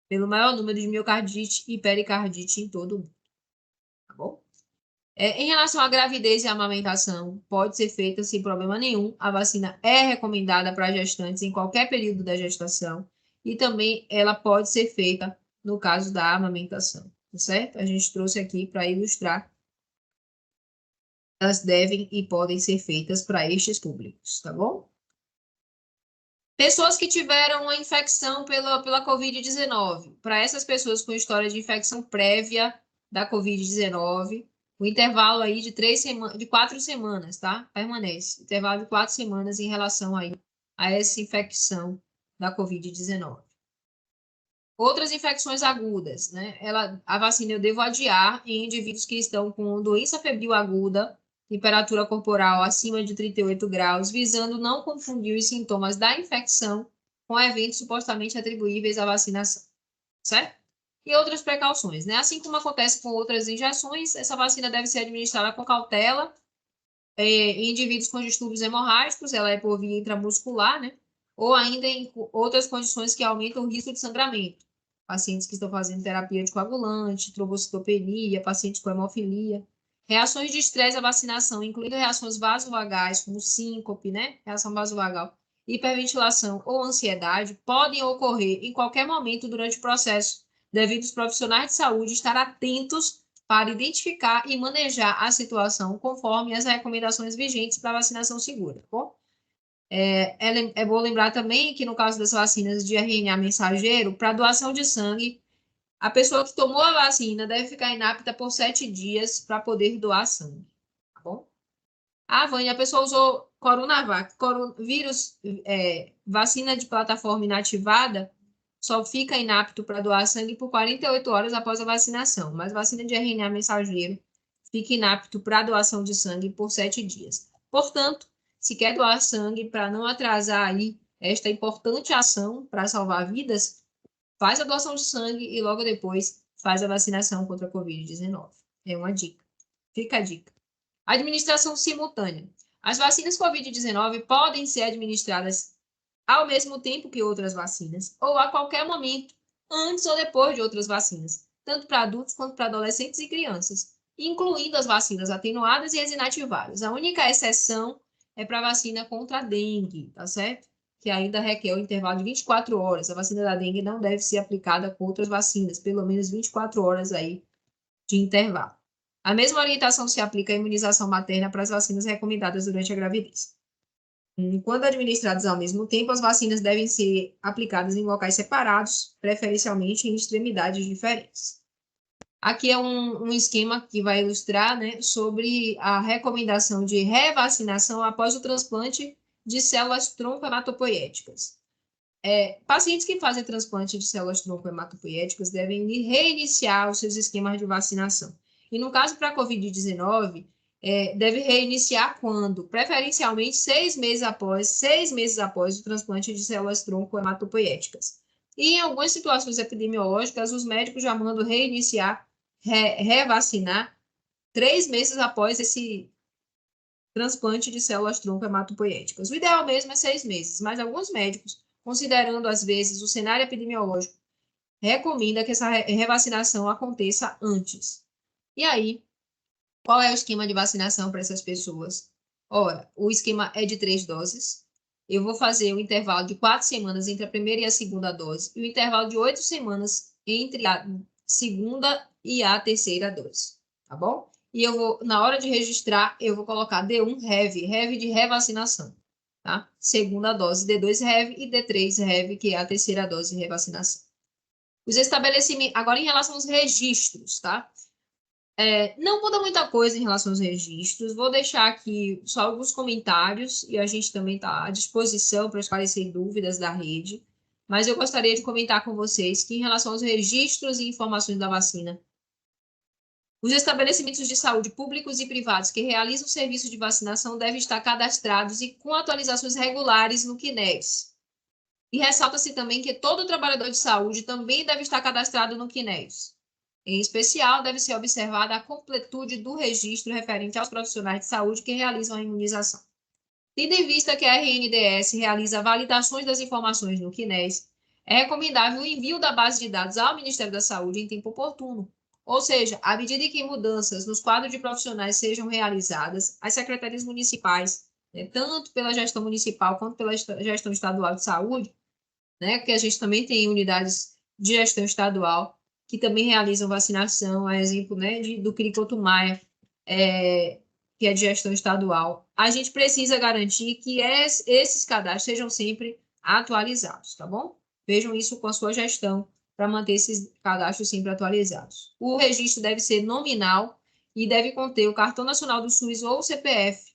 pelo maior número de miocardite e pericardite em todo o mundo. Tá bom? Em relação à gravidez e à amamentação, pode ser feita sem problema nenhum. A vacina é recomendada para gestantes em qualquer período da gestação e também ela pode ser feita no caso da amamentação, tá certo? A gente trouxe aqui para ilustrar. Elas devem e podem ser feitas para estes públicos, tá bom? Pessoas que tiveram uma infecção pela Covid-19. Para essas pessoas com história de infecção prévia da Covid-19, o intervalo aí de 4 semanas, tá? Permanece. Intervalo de 4 semanas em relação aí a essa infecção da Covid-19. Outras infecções agudas, né? A vacina eu devo adiar em indivíduos que estão com doença febril aguda, temperatura corporal acima de 38 graus, visando não confundir os sintomas da infecção com eventos supostamente atribuíveis à vacinação, certo? E outras precauções, né? Assim como acontece com outras injeções, essa vacina deve ser administrada com cautela em indivíduos com distúrbios hemorrágicos, ela é por via intramuscular, né? Ou ainda em outras condições que aumentam o risco de sangramento. Pacientes que estão fazendo terapia anticoagulante, trombocitopenia, pacientes com hemofilia. Reações de estresse à vacinação, incluindo reações vasovagais, como síncope, né? Reação vasovagal, hiperventilação ou ansiedade, podem ocorrer em qualquer momento durante o processo, devido os profissionais de saúde estar atentos para identificar e manejar a situação conforme as recomendações vigentes para vacinação segura, tá bom? É bom lembrar também que no caso das vacinas de RNA mensageiro, para doação de sangue, a pessoa que tomou a vacina deve ficar inapta por 7 dias para poder doar sangue, tá bom? Vânia, a pessoa usou Coronavac, vacina de plataforma inativada, só fica inapto para doar sangue por 48 horas após a vacinação, mas vacina de RNA mensageiro fica inapto para doação de sangue por 7 dias. Portanto, se quer doar sangue para não atrasar aí esta importante ação para salvar vidas, faz a doação de sangue e logo depois faz a vacinação contra a Covid-19. É uma dica. Fica a dica. Administração simultânea. As vacinas Covid-19 podem ser administradas ao mesmo tempo que outras vacinas, ou a qualquer momento, antes ou depois de outras vacinas, tanto para adultos quanto para adolescentes e crianças, incluindo as vacinas atenuadas e as inativadas. A única exceção é para a vacina contra a dengue, tá certo? Que ainda requer o intervalo de 24 horas. A vacina da dengue não deve ser aplicada com outras vacinas, pelo menos 24 horas aí de intervalo. A mesma orientação se aplica à imunização materna para as vacinas recomendadas durante a gravidez. Quando administradas ao mesmo tempo, as vacinas devem ser aplicadas em locais separados, preferencialmente em extremidades diferentes. Aqui é um esquema que vai ilustrar, né, sobre a recomendação de revacinação após o transplante de células tronco hematopoiéticas. Pacientes que fazem transplante de células tronco hematopoiéticas devem reiniciar os seus esquemas de vacinação. E no caso para a Covid-19, deve reiniciar quando? Preferencialmente 6 meses após o transplante de células tronco hematopoiéticas. E em algumas situações epidemiológicas, os médicos já mandam reiniciar, revacinar 3 meses após esse transplante de células tronco hematopoiéticas. O ideal mesmo é 6 meses, mas alguns médicos, considerando às vezes o cenário epidemiológico, recomenda que essa revacinação aconteça antes. E aí, qual é o esquema de vacinação para essas pessoas? Ora, o esquema é de 3 doses. Eu vou fazer o intervalo de 4 semanas entre a primeira e a segunda dose, e o intervalo de 8 semanas entre a segunda e a terceira dose, tá bom? E eu vou, na hora de registrar, eu vou colocar D1 Heavy de revacinação, tá? Segunda dose, D2 Heavy e D3 Heavy, que é a terceira dose de revacinação. Os estabelecimentos, agora em relação aos registros, tá? Não muda muita coisa em relação aos registros. Vou deixar aqui só alguns comentários e a gente também está à disposição para esclarecer dúvidas da rede. Mas eu gostaria de comentar com vocês que, em relação aos registros e informações da vacina, os estabelecimentos de saúde públicos e privados que realizam o serviço de vacinação devem estar cadastrados e com atualizações regulares no CNES. E ressalta-se também que todo trabalhador de saúde também deve estar cadastrado no CNES. Em especial, deve ser observada a completude do registro referente aos profissionais de saúde que realizam a imunização. Tendo em vista que a RNDS realiza validações das informações no CNES, é recomendável o envio da base de dados ao Ministério da Saúde em tempo oportuno. Ou seja, à medida que mudanças nos quadros de profissionais sejam realizadas, as secretarias municipais, né, tanto pela gestão municipal quanto pela gestão estadual de saúde, né, que a gente também tem unidades de gestão estadual, que também realizam vacinação, a exemplo, né, do Cricoto Maia, que é de gestão estadual. A gente precisa garantir que esses cadastros sejam sempre atualizados, tá bom? Vejam isso com a sua gestão para manter esses cadastros sempre atualizados. O registro deve ser nominal e deve conter o cartão nacional do SUS ou o CPF,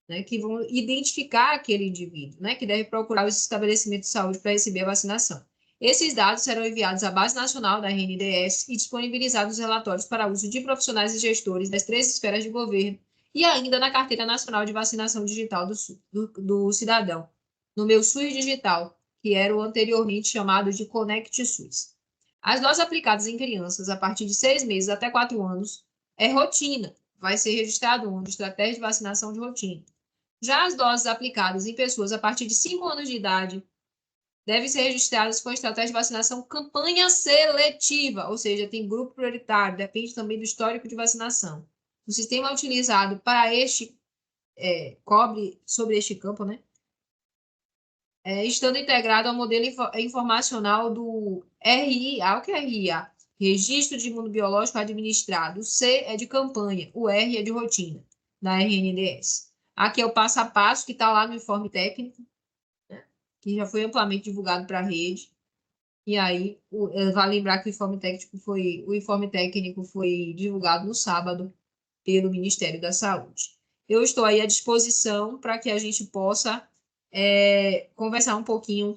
né, que vão identificar aquele indivíduo, né, que deve procurar os estabelecimentos de saúde para receber a vacinação. Esses dados serão enviados à Base Nacional da RNDS e disponibilizados nos relatórios para uso de profissionais e gestores das 3 esferas de governo e ainda na Carteira Nacional de Vacinação Digital do Cidadão, no Meu SUS Digital, que era o anteriormente chamado de Conect SUS. As doses aplicadas em crianças a partir de 6 meses até 4 anos é rotina, vai ser registrado uma estratégia de vacinação de rotina. Já as doses aplicadas em pessoas a partir de 5 anos de idade devem ser registradas com a estratégia de vacinação campanha seletiva, ou seja, tem grupo prioritário, depende também do histórico de vacinação. O sistema utilizado para cobre sobre este campo, né? Estando integrado ao modelo informacional do RIA. O que é RIA? Registro de Imunobiológico Administrado. O C é de campanha, o R é de rotina, da RNDS. Aqui é o passo a passo que está lá no informe técnico, né, que já foi amplamente divulgado para a rede. E aí, vale lembrar que o informe técnico foi divulgado no sábado pelo Ministério da Saúde. Eu estou aí à disposição para que a gente possa conversar um pouquinho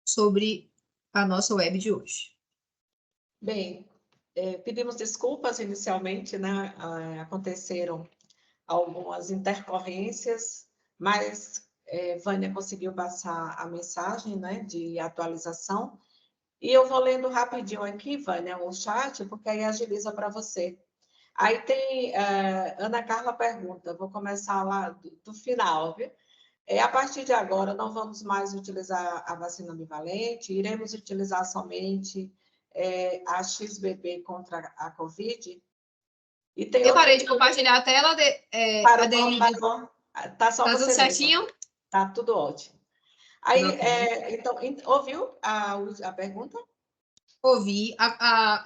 sobre a nossa web de hoje. Bem, pedimos desculpas inicialmente, né? Aconteceram algumas intercorrências, mas Vânia conseguiu passar a mensagem, né, de atualização. E eu vou lendo rapidinho aqui, Vânia, o chat, porque aí agiliza para você. Aí tem, Ana Carla pergunta, vou começar lá do final, viu? A partir de agora, não vamos mais utilizar a vacina bivalente, iremos utilizar somente a XBB contra a Covid. E tem Eu parei de compartilhar a tela, parou. Tá só tá você tudo certinho? mesmo. Tá tudo ótimo. Aí, então, ouviu a pergunta? Ouvi.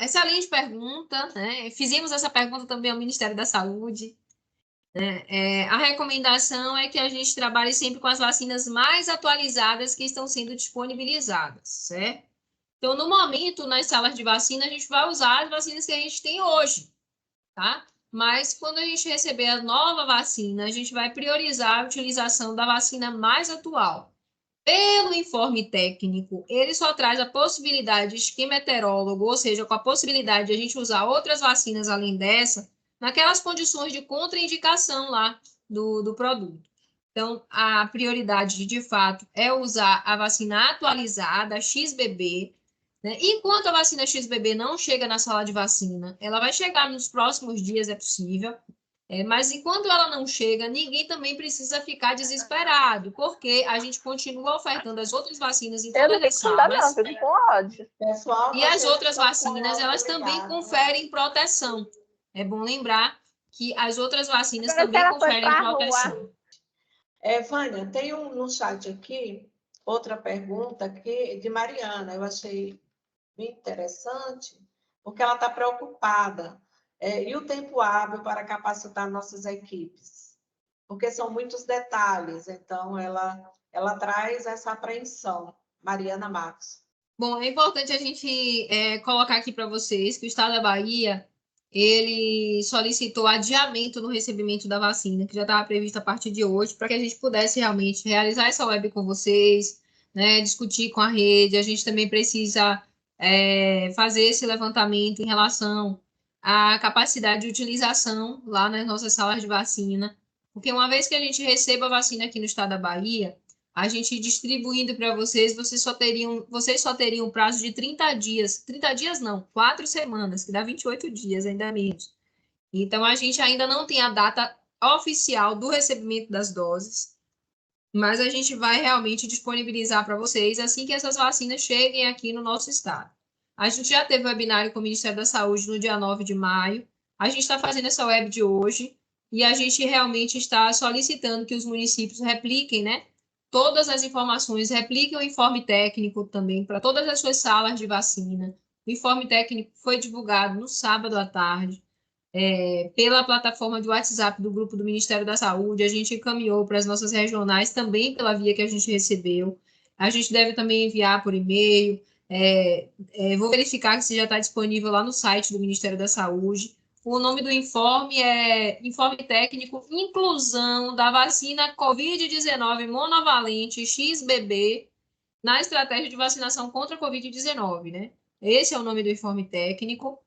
Excelente pergunta, né? Fizemos essa pergunta também ao Ministério da Saúde. A recomendação é que a gente trabalhe sempre com as vacinas mais atualizadas que estão sendo disponibilizadas, certo? Então, no momento, nas salas de vacina, a gente vai usar as vacinas que a gente tem hoje, tá? Mas quando a gente receber a nova vacina, a gente vai priorizar a utilização da vacina mais atual. Pelo informe técnico, ele só traz a possibilidade de esquema heterólogo, ou seja, com a possibilidade de a gente usar outras vacinas além dessa, naquelas condições de contraindicação lá do produto. Então, a prioridade, de fato, é usar a vacina atualizada, a XBB, né? Enquanto a vacina XBB não chega na sala de vacina, ela vai chegar nos próximos dias, é possível, mas enquanto ela não chega, ninguém também precisa ficar desesperado, porque a gente continua ofertando as outras vacinas em todas as salas. Pessoal, e as outras vacinas, elas também conferem proteção. É bom lembrar que as outras vacinas também conferem proteção. Vânia, tem no chat aqui outra pergunta de Mariana. Eu achei bem interessante, porque ela está preocupada. E o tempo hábil para capacitar nossas equipes? Porque são muitos detalhes, então ela traz essa apreensão. Mariana Marcos. Bom, é importante a gente colocar aqui para vocês que o Estado da Bahia, ele solicitou adiamento no recebimento da vacina, que já estava prevista a partir de hoje, para que a gente pudesse realmente realizar essa web com vocês, né, discutir com a rede. A gente também precisa fazer esse levantamento em relação à capacidade de utilização lá nas nossas salas de vacina, porque uma vez que a gente receba a vacina aqui no Estado da Bahia, a gente distribuindo para vocês, vocês só teriam um prazo de 30 dias. 30 dias não, 4 semanas, que dá 28 dias, ainda menos. Então, a gente ainda não tem a data oficial do recebimento das doses, mas a gente vai realmente disponibilizar para vocês assim que essas vacinas cheguem aqui no nosso estado. A gente já teve webinário com o Ministério da Saúde no dia 9 de maio, a gente está fazendo essa web de hoje, e a gente realmente está solicitando que os municípios repliquem, né, todas as informações, repliquem o informe técnico também para todas as suas salas de vacina. O informe técnico foi divulgado no sábado à tarde, pela plataforma de WhatsApp do grupo do Ministério da Saúde. A gente encaminhou para as nossas regionais também pela via que a gente recebeu. A gente deve também enviar por e-mail. Vou verificar se já está disponível lá no site do Ministério da Saúde. O nome do informe é Informe Técnico Inclusão da Vacina Covid-19 Monovalente XBB na Estratégia de Vacinação contra a Covid-19, né? Esse é o nome do informe técnico.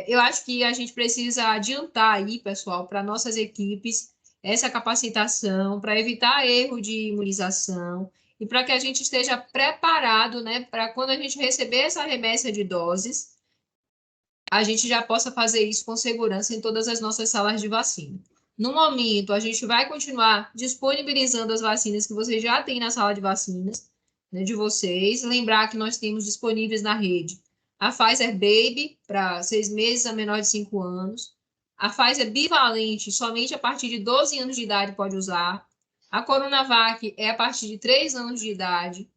Eu acho que a gente precisa adiantar aí, pessoal, para nossas equipes, essa capacitação, para evitar erro de imunização e para que a gente esteja preparado, né, para quando a gente receber essa remessa de doses, a gente já possa fazer isso com segurança em todas as nossas salas de vacina. No momento, a gente vai continuar disponibilizando as vacinas que vocês já têm na sala de vacinas, né, de vocês. Lembrar que nós temos disponíveis na rede a Pfizer Baby, para 6 meses a menor de 5 anos. A Pfizer Bivalente, somente a partir de 12 anos de idade pode usar. A Coronavac é a partir de 3 anos de idade.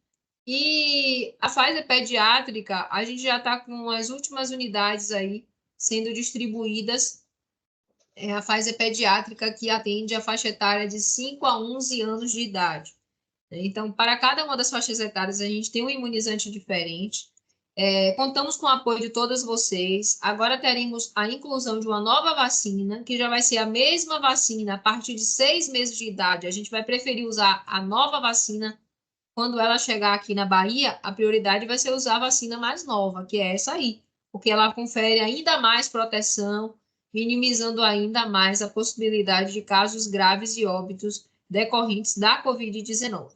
E a Pfizer pediátrica, a gente já está com as últimas unidades aí sendo distribuídas. A Pfizer pediátrica, que atende a faixa etária de 5 a 11 anos de idade. Então, para cada uma das faixas etárias, a gente tem um imunizante diferente. Contamos com o apoio de todas vocês. Agora teremos a inclusão de uma nova vacina, que já vai ser a mesma vacina a partir de 6 meses de idade. A gente vai preferir usar a nova vacina. Quando ela chegar aqui na Bahia, a prioridade vai ser usar a vacina mais nova, que é essa aí, porque ela confere ainda mais proteção, minimizando ainda mais a possibilidade de casos graves e óbitos decorrentes da Covid-19.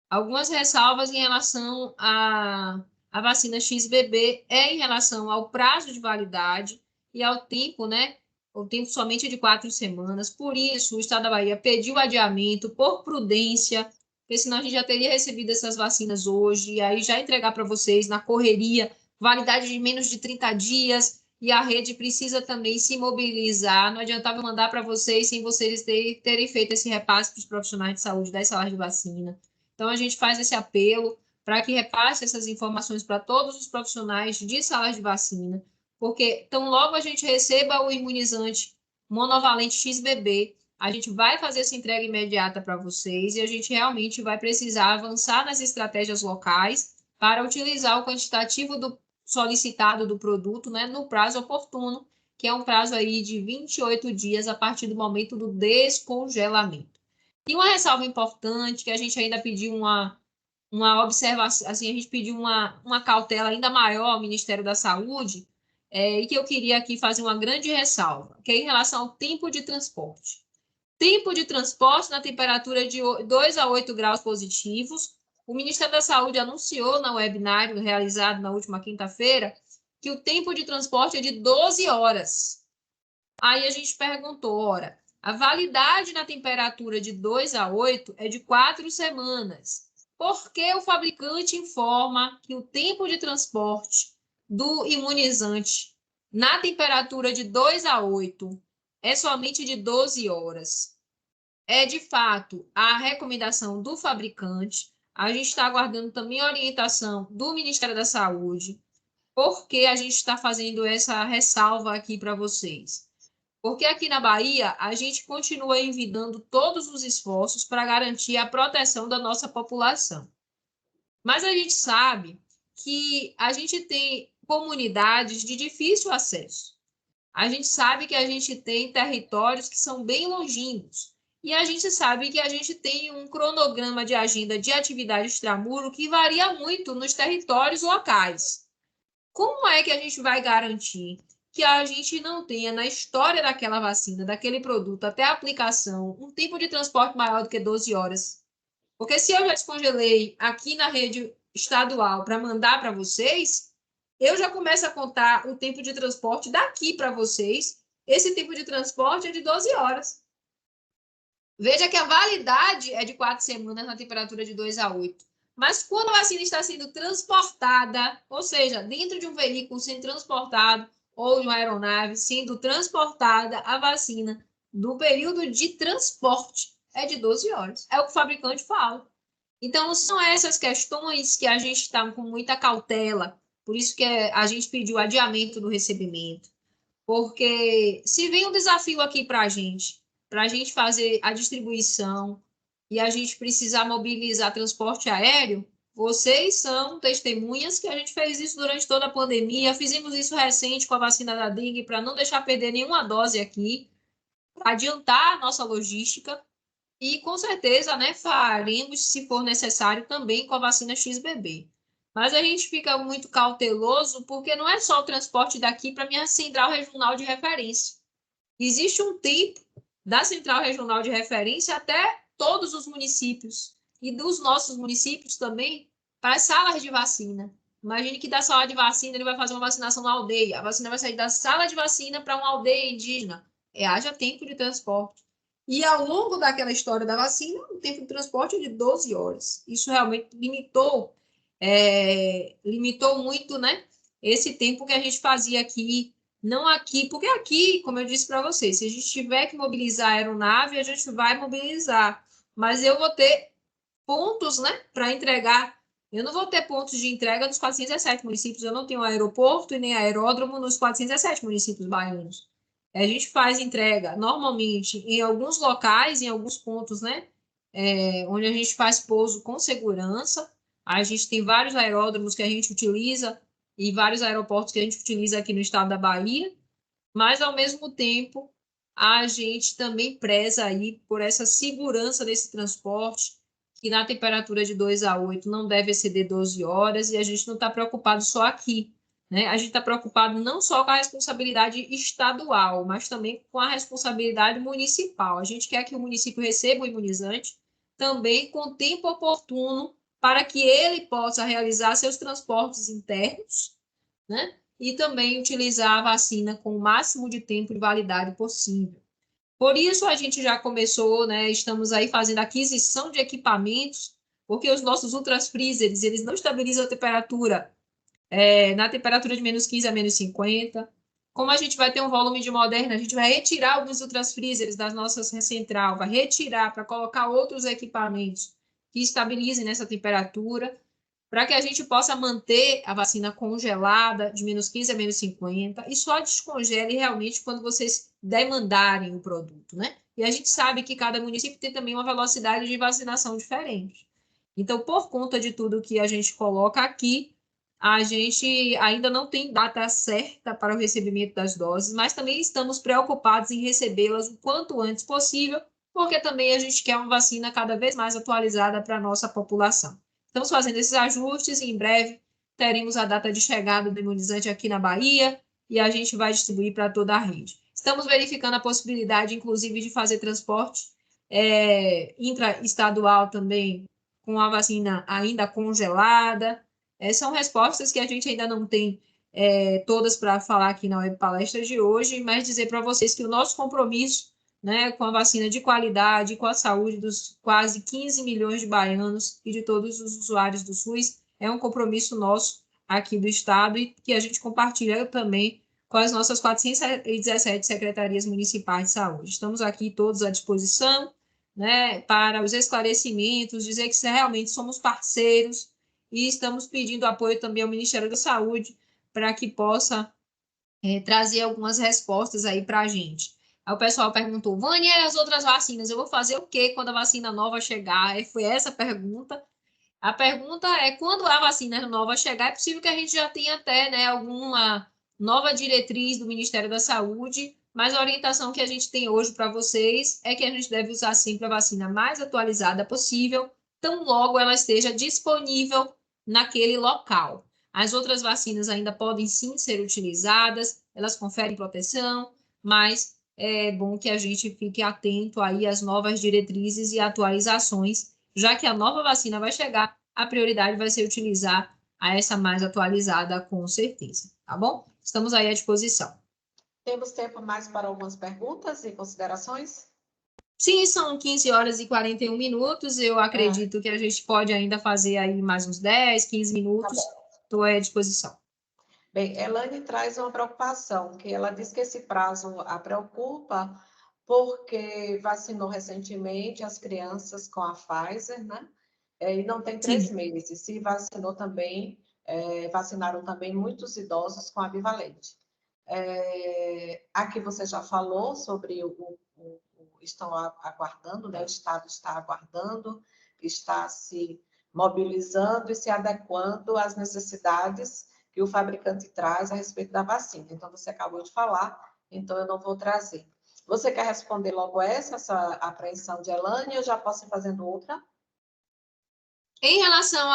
Algumas ressalvas em relação à vacina XBB em relação ao prazo de validade e ao tempo, né? O tempo somente de 4 semanas. Por isso, o Estado da Bahia pediu adiamento por prudência, porque senão a gente já teria recebido essas vacinas hoje, e aí já entregar para vocês na correria, validade de menos de 30 dias, e a rede precisa também se mobilizar. Não adiantava mandar para vocês sem vocês terem feito esse repasse para os profissionais de saúde das salas de vacina. Então, a gente faz esse apelo para que repasse essas informações para todos os profissionais de salas de vacina, porque tão logo a gente receba o imunizante monovalente XBB, a gente vai fazer essa entrega imediata para vocês e a gente realmente vai precisar avançar nas estratégias locais para utilizar o quantitativo solicitado do produto, né, no prazo oportuno, que é um prazo aí de 28 dias a partir do momento do descongelamento. E uma ressalva importante, que a gente ainda pediu uma observação, assim, a gente pediu uma cautela ainda maior ao Ministério da Saúde, e que eu queria aqui fazer uma grande ressalva, que é em relação ao tempo de transporte. Tempo de transporte na temperatura de 2 a 8 graus positivos. O Ministério da Saúde anunciou no webinário realizado na última quinta-feira que o tempo de transporte é de 12 horas. Aí a gente perguntou, ora, a validade na temperatura de 2 a 8 é de 4 semanas. Por que o fabricante informa que o tempo de transporte do imunizante na temperatura de 2 a 8 é somente de 12 horas? É, de fato, a recomendação do fabricante. A gente está aguardando também a orientação do Ministério da Saúde, porque a gente está fazendo essa ressalva aqui para vocês. Porque aqui na Bahia, a gente continua envidando todos os esforços para garantir a proteção da nossa população. Mas a gente sabe que a gente tem comunidades de difícil acesso. A gente sabe que a gente tem territórios que são bem longínquos. E a gente sabe que a gente tem um cronograma de agenda de atividade extramuro que varia muito nos territórios locais. Como é que a gente vai garantir que a gente não tenha, na história daquela vacina, daquele produto, até a aplicação, um tempo de transporte maior do que 12 horas? Porque se eu já descongelei aqui na rede estadual para mandar para vocês, eu já começo a contar o tempo de transporte daqui para vocês. Esse tempo de transporte é de 12 horas. Veja que a validade é de 4 semanas na temperatura de 2 a 8. Mas quando a vacina está sendo transportada, ou seja, dentro de um veículo sendo transportado, ou de uma aeronave sendo transportada, a vacina, do período de transporte, é de 12 horas. É o que o fabricante fala. Então, são essas questões que a gente está com muita cautela, por isso que a gente pediu adiamento do recebimento. Porque se vem um desafio aqui para a gente fazer a distribuição e a gente precisar mobilizar transporte aéreo, vocês são testemunhas que a gente fez isso durante toda a pandemia, fizemos isso recente com a vacina da dengue para não deixar perder nenhuma dose aqui, para adiantar a nossa logística e, com certeza, né, faremos, se for necessário, também com a vacina XBB. Mas a gente fica muito cauteloso porque não é só o transporte daqui para a minha central regional de referência. Existe um tempo da central regional de referência até todos os municípios e dos nossos municípios também para as salas de vacina. Imagine que da sala de vacina ele vai fazer uma vacinação na aldeia. A vacina vai sair da sala de vacina para uma aldeia indígena. Haja tempo de transporte. E ao longo daquela história da vacina, o tempo de transporte é de 12 horas. Isso realmente limitou muito, né, esse tempo que a gente fazia aqui, não aqui, porque aqui, como eu disse para vocês, se a gente tiver que mobilizar a aeronave, a gente vai mobilizar, mas eu vou ter pontos, né, para entregar. Eu não vou ter pontos de entrega nos 417 municípios, eu não tenho aeroporto e nem aeródromo nos 417 municípios baianos. A gente faz entrega normalmente em alguns locais, em alguns pontos, né, onde a gente faz pouso com segurança. A gente tem vários aeródromos que a gente utiliza e vários aeroportos que a gente utiliza aqui no estado da Bahia, mas, ao mesmo tempo, a gente também preza aí por essa segurança desse transporte, que na temperatura de 2 a 8 não deve exceder 12 horas, e a gente não está preocupado só aqui, né? A gente está preocupado não só com a responsabilidade estadual, mas também com a responsabilidade municipal. A gente quer que o município receba o imunizante também com tempo oportuno para que ele possa realizar seus transportes internos, né? E também utilizar a vacina com o máximo de tempo de validade possível. Por isso, a gente já começou, né? Estamos aí fazendo aquisição de equipamentos, porque os nossos ultrafreezers, eles não estabilizam a temperatura na temperatura de menos 15 a menos 50. Como a gente vai ter um volume de Moderna, a gente vai retirar alguns ultrafreezers das nossas central, vai retirar para colocar outros equipamentos que estabilizem nessa temperatura, para que a gente possa manter a vacina congelada de menos 15 a menos 50 e só descongele realmente quando vocês demandarem o produto, né? E a gente sabe que cada município tem também uma velocidade de vacinação diferente. Então, por conta de tudo que a gente coloca aqui, a gente ainda não tem data certa para o recebimento das doses, mas também estamos preocupados em recebê-las o quanto antes possível, porque também a gente quer uma vacina cada vez mais atualizada para a nossa população. Estamos fazendo esses ajustes e em breve teremos a data de chegada do imunizante aqui na Bahia e a gente vai distribuir para toda a rede. Estamos verificando a possibilidade, inclusive, de fazer transporte intraestadual também com a vacina ainda congelada. São respostas que a gente ainda não tem todas para falar aqui na web palestra de hoje, mas dizer para vocês que o nosso compromisso, né, com a vacina de qualidade, com a saúde dos quase 15 milhões de baianos e de todos os usuários do SUS, é um compromisso nosso aqui do Estado e que a gente compartilha também com as nossas 417 secretarias municipais de saúde. Estamos aqui todos à disposição, né, para os esclarecimentos, dizer que realmente somos parceiros e estamos pedindo apoio também ao Ministério da Saúde para que possa trazer algumas respostas aí para a gente. Aí o pessoal perguntou, Vânia, e as outras vacinas? Eu vou fazer o quê quando a vacina nova chegar? Foi essa a pergunta. A pergunta é, quando a vacina nova chegar, é possível que a gente já tenha até, né, alguma nova diretriz do Ministério da Saúde, mas a orientação que a gente tem hoje para vocês é que a gente deve usar sempre a vacina mais atualizada possível, tão logo ela esteja disponível naquele local. As outras vacinas ainda podem sim ser utilizadas, elas conferem proteção, mas é bom que a gente fique atento aí às novas diretrizes e atualizações, já que a nova vacina vai chegar, a prioridade vai ser utilizar essa mais atualizada, com certeza, tá bom? Estamos aí à disposição. Temos tempo mais para algumas perguntas e considerações? Sim, são 15 horas e 41 minutos. Eu acredito que a gente pode ainda fazer aí mais uns 10, 15 minutos. Estou à disposição. Bem, Elane traz uma preocupação, que ela diz que esse prazo a preocupa porque vacinou recentemente as crianças com a Pfizer, né? E não tem 3 meses. Se vacinou também, vacinaram também muitos idosos com a bivalente. Aqui você já falou sobre estão aguardando, né? O Estado está aguardando, está se mobilizando e se adequando às necessidades que o fabricante traz a respeito da vacina. Então, você acabou de falar, então eu não vou trazer. Você quer responder logo essa apreensão de Elane, ou eu já posso ir fazendo outra? Em relação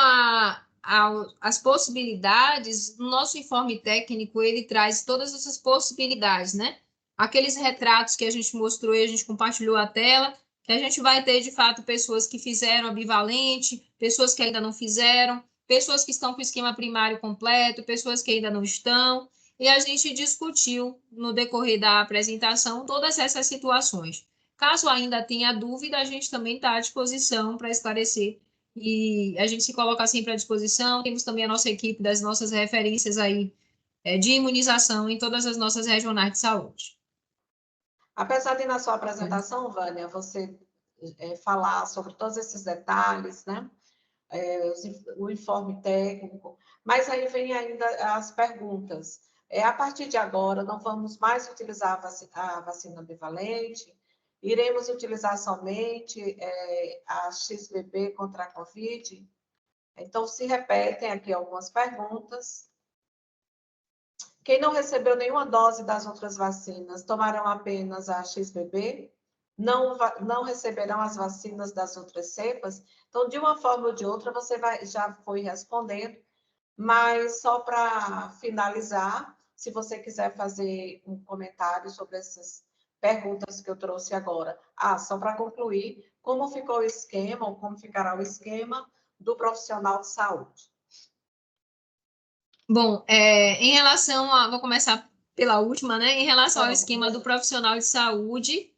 às possibilidades, o nosso informe técnico, ele traz todas essas possibilidades, né? Aqueles retratos que a gente mostrou e a gente compartilhou a tela, que a gente vai ter, de fato, pessoas que fizeram a bivalente, pessoas que ainda não fizeram, pessoas que estão com o esquema primário completo, pessoas que ainda não estão, e a gente discutiu, no decorrer da apresentação, todas essas situações. Caso ainda tenha dúvida, a gente também está à disposição para esclarecer e a gente se coloca sempre à disposição. Temos também a nossa equipe das nossas referências aí de imunização em todas as nossas regionais de saúde. Apesar de na sua apresentação, Vânia, você falar sobre todos esses detalhes, né? O informe técnico, mas aí vem ainda as perguntas. A partir de agora, não vamos mais utilizar a vacina bivalente? Iremos utilizar somente a XBB contra a Covid? Então, se repetem aqui algumas perguntas. Quem não recebeu nenhuma dose das outras vacinas, tomarão apenas a XBB? Não receberão as vacinas das outras cepas? Então, de uma forma ou de outra, você já foi respondendo, mas só para finalizar, se você quiser fazer um comentário sobre essas perguntas que eu trouxe agora. Só para concluir, como ficou o esquema, ou como ficará o esquema do profissional de saúde? Bom, em relação a... Vou começar pela última, né? Em relação ao esquema do profissional de saúde,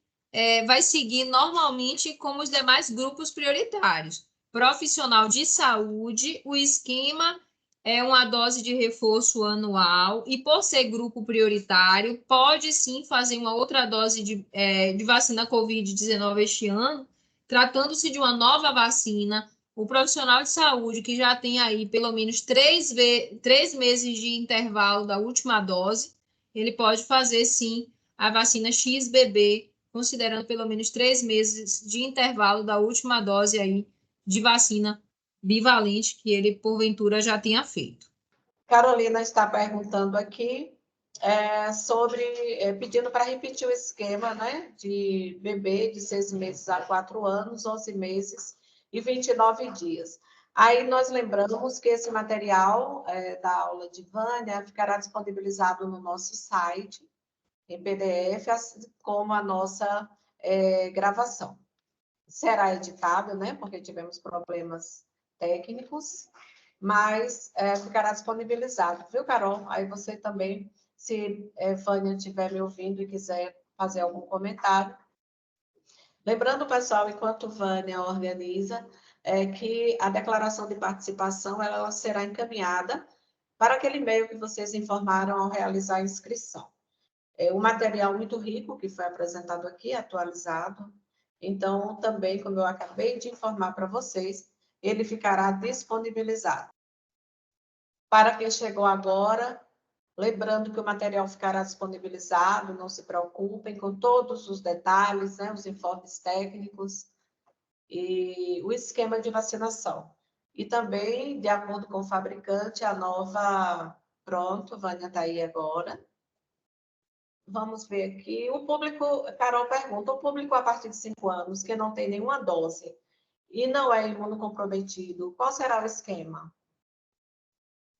vai seguir normalmente como os demais grupos prioritários. Profissional de saúde, o esquema é uma dose de reforço anual e, por ser grupo prioritário, pode sim fazer uma outra dose de vacina Covid-19 este ano, tratando-se de uma nova vacina. O profissional de saúde que já tem aí pelo menos 3 meses de intervalo da última dose, ele pode fazer sim a vacina XBB, considerando pelo menos 3 meses de intervalo da última dose aí de vacina bivalente que ele, porventura, já tenha feito. Carolina está perguntando aqui pedindo para repetir o esquema, né, de bebê de 6 meses a 4 anos, 11 meses e 29 dias. Aí nós lembramos que esse material da aula de Vânia ficará disponibilizado no nosso site, em PDF, assim como a nossa gravação. Será editado, né, porque tivemos problemas técnicos, mas ficará disponibilizado, viu, Carol? Aí você também, se Vânia estiver me ouvindo e quiser fazer algum comentário. Lembrando, pessoal, enquanto Vânia organiza, que a declaração de participação ela será encaminhada para aquele e-mail que vocês informaram ao realizar a inscrição. É um material muito rico que foi apresentado aqui, atualizado. Então, também, como eu acabei de informar para vocês, ele ficará disponibilizado. Para quem chegou agora, lembrando que o material ficará disponibilizado, não se preocupem com todos os detalhes, né, os informes técnicos e o esquema de vacinação. E também, de acordo com o fabricante, a nova... Pronto, Vânia está aí agora. Vamos ver aqui. O público, Carol pergunta, o público a partir de 5 anos que não tem nenhuma dose e não é imunocomprometido, qual será o esquema?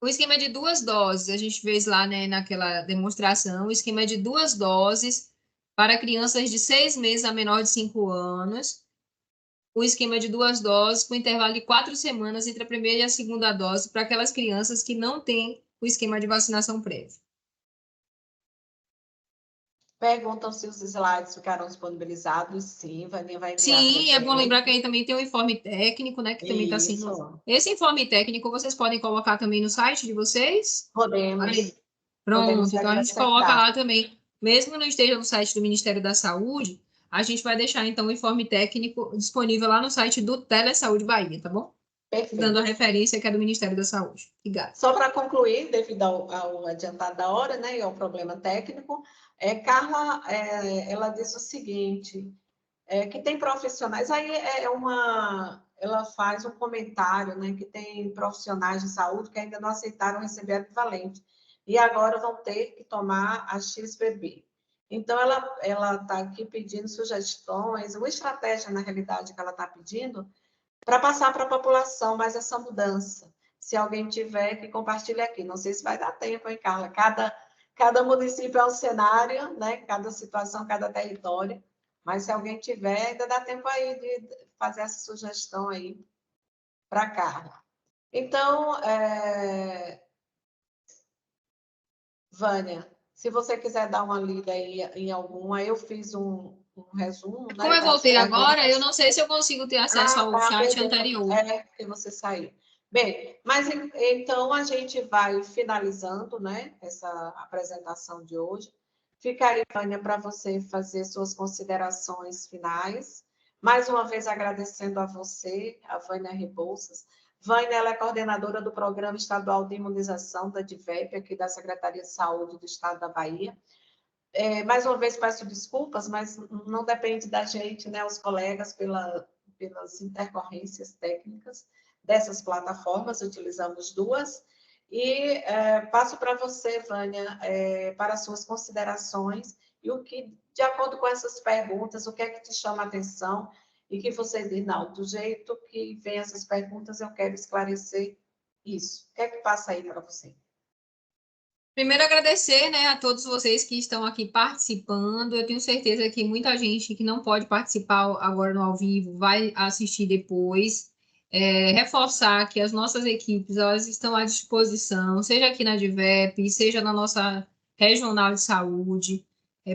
O esquema é de 2 doses, a gente fez lá, né, naquela demonstração, o esquema é de 2 doses para crianças de 6 meses a menor de 5 anos. O esquema é de 2 doses, com intervalo de 4 semanas entre a primeira e a segunda dose, para aquelas crianças que não têm o esquema de vacinação prévio. Perguntam se os slides ficaram disponibilizados. Sim, Vaninha vai enviar. Sim, é bom lembrar que aí também tem o informe técnico, né, que também está sendo... Esse informe técnico vocês podem colocar também no site de vocês? Podemos. Aí. Pronto, Podemos então a gente coloca lá também. Mesmo não esteja no site do Ministério da Saúde, a gente vai deixar, então, o informe técnico disponível lá no site do Telesaúde Bahia, tá bom? Perfeito. Dando a referência que é do Ministério da Saúde. Obrigada. Só para concluir, devido ao adiantado da hora, né, e ao problema técnico, Carla, ela disse o seguinte, que tem profissionais, aí ela faz um comentário, né, que tem profissionais de saúde que ainda não aceitaram receber a bivalente, e agora vão ter que tomar a XBB. Então, ela está aqui pedindo sugestões, uma estratégia, na realidade, que ela está pedindo, para passar para a população mais essa mudança. Se alguém tiver, que compartilhe aqui. Não sei se vai dar tempo, hein, Carla? Cada município é um cenário, né? Cada situação, cada território. Mas se alguém tiver, ainda dá tempo aí de fazer essa sugestão aí para a Carla. Então, Vânia, se você quiser dar uma lida aí em alguma, eu fiz um resumo. Como né, eu voltei agora, eu não sei se eu consigo ter acesso ao chat anterior. Que você saiu. Bem, mas então a gente vai finalizando, né, essa apresentação de hoje. Ficaria, Vânia, para você fazer suas considerações finais. Mais uma vez agradecendo a você, a Vânia Rebouças. Vânia, ela é coordenadora do Programa Estadual de Imunização da DIVEP, aqui da Secretaria de Saúde do Estado da Bahia. Mais uma vez peço desculpas, mas não depende da gente, né, os colegas, pelas intercorrências técnicas dessas plataformas, utilizamos 2. E passo para você, Vânia, para as suas considerações e o que, de acordo com essas perguntas, o que é que te chama a atenção e que você diz, não, do jeito que vem essas perguntas, eu quero esclarecer isso. O que é que passa aí para você? Primeiro, agradecer, né, a todos vocês que estão aqui participando. Eu tenho certeza que muita gente que não pode participar agora no ao vivo vai assistir depois. Reforçar que as nossas equipes elas estão à disposição, seja aqui na DIVEP, seja na nossa regional de saúde.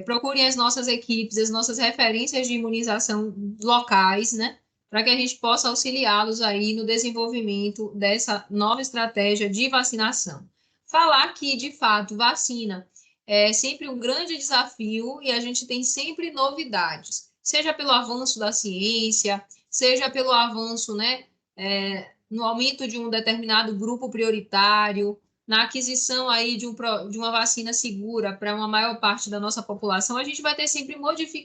Procurem as nossas equipes, as nossas referências de imunização locais, né, para que a gente possa auxiliá-los aí no desenvolvimento dessa nova estratégia de vacinação. Falar que, de fato, vacina é sempre um grande desafio e a gente tem sempre novidades, seja pelo avanço da ciência, seja pelo avanço, né, no aumento de um determinado grupo prioritário, na aquisição aí de uma vacina segura para uma maior parte da nossa população, a gente vai ter sempre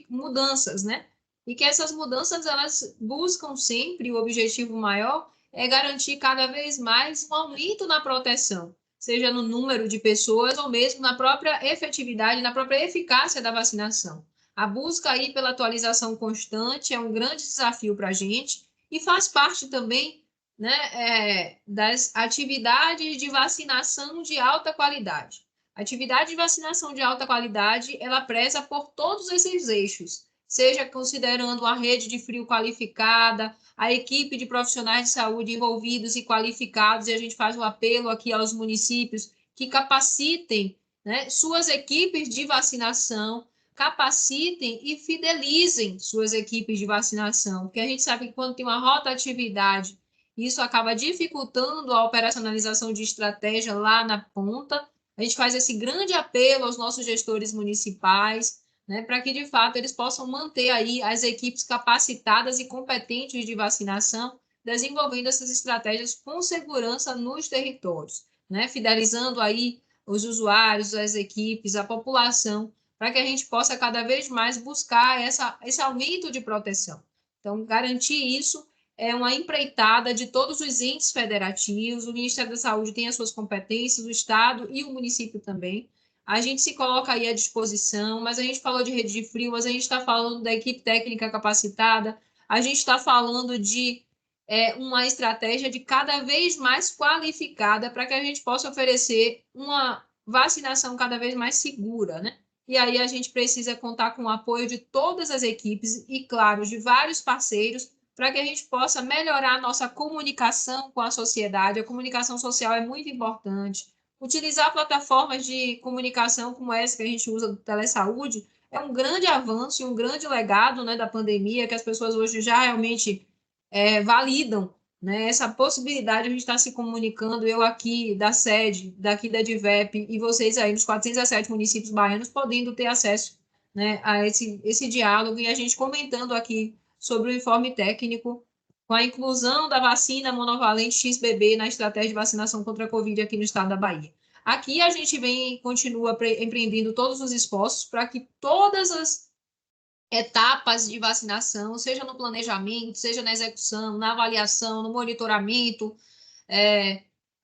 mudanças, né? E que essas mudanças, elas buscam sempre, o objetivo maior é garantir cada vez mais um aumento na proteção, seja no número de pessoas ou mesmo na própria efetividade, na própria eficácia da vacinação. A busca aí pela atualização constante é um grande desafio para a gente e faz parte também, né, das atividades de vacinação de alta qualidade. A atividade de vacinação de alta qualidade, ela preza por todos esses eixos, seja considerando a rede de frio qualificada, a equipe de profissionais de saúde envolvidos e qualificados, e a gente faz um apelo aqui aos municípios que capacitem, né, suas equipes de vacinação, capacitem e fidelizem suas equipes de vacinação, porque a gente sabe que quando tem uma rotatividade, isso acaba dificultando a operacionalização de estratégia lá na ponta. A gente faz esse grande apelo aos nossos gestores municipais, né, para que, de fato, eles possam manter aí as equipes capacitadas e competentes de vacinação, desenvolvendo essas estratégias com segurança nos territórios, né, fidelizando aí os usuários, as equipes, a população, para que a gente possa cada vez mais buscar esse aumento de proteção. Então, garantir isso é uma empreitada de todos os entes federativos, o Ministério da Saúde tem as suas competências, o Estado e o município também. A gente se coloca aí à disposição, mas a gente falou de rede de frio, mas a gente está falando da equipe técnica capacitada, a gente está falando de uma estratégia de cada vez mais qualificada para que a gente possa oferecer uma vacinação cada vez mais segura, né? E aí a gente precisa contar com o apoio de todas as equipes e, claro, de vários parceiros para que a gente possa melhorar a nossa comunicação com a sociedade. A comunicação social é muito importante. Utilizar plataformas de comunicação como essa que a gente usa do Telesaúde é um grande avanço e um grande legado, né, da pandemia, que as pessoas hoje já realmente validam, né, essa possibilidade de a gente estar se comunicando, eu aqui da sede, daqui da DIVEP, e vocês aí nos 407 municípios baianos, podendo ter acesso, né, a esse diálogo e a gente comentando aqui sobre o informe técnico com a inclusão da vacina monovalente XBB na estratégia de vacinação contra a Covid aqui no estado da Bahia. Aqui a gente continua empreendendo todos os esforços para que todas as etapas de vacinação, seja no planejamento, seja na execução, na avaliação, no monitoramento,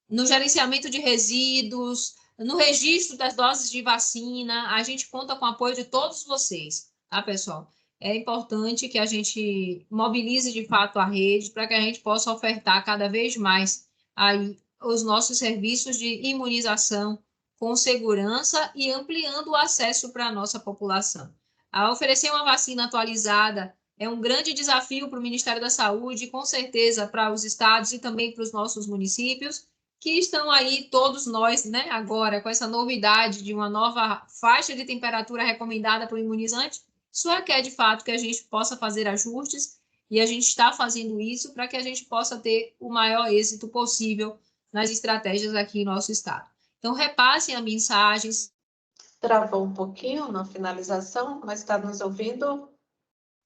no gerenciamento de resíduos, no registro das doses de vacina, a gente conta com o apoio de todos vocês, tá, pessoal? É importante que a gente mobilize de fato a rede para que a gente possa ofertar cada vez mais aí os nossos serviços de imunização com segurança e ampliando o acesso para a nossa população. A oferecer uma vacina atualizada é um grande desafio para o Ministério da Saúde, com certeza para os estados e também para os nossos municípios, que estão aí todos nós, né, agora com essa novidade de uma nova faixa de temperatura recomendada para o imunizante. Isso requer, de fato, que a gente possa fazer ajustes e a gente está fazendo isso para que a gente possa ter o maior êxito possível nas estratégias aqui em nosso estado. Então, repassem as mensagens. Travou um pouquinho na finalização, mas está nos ouvindo?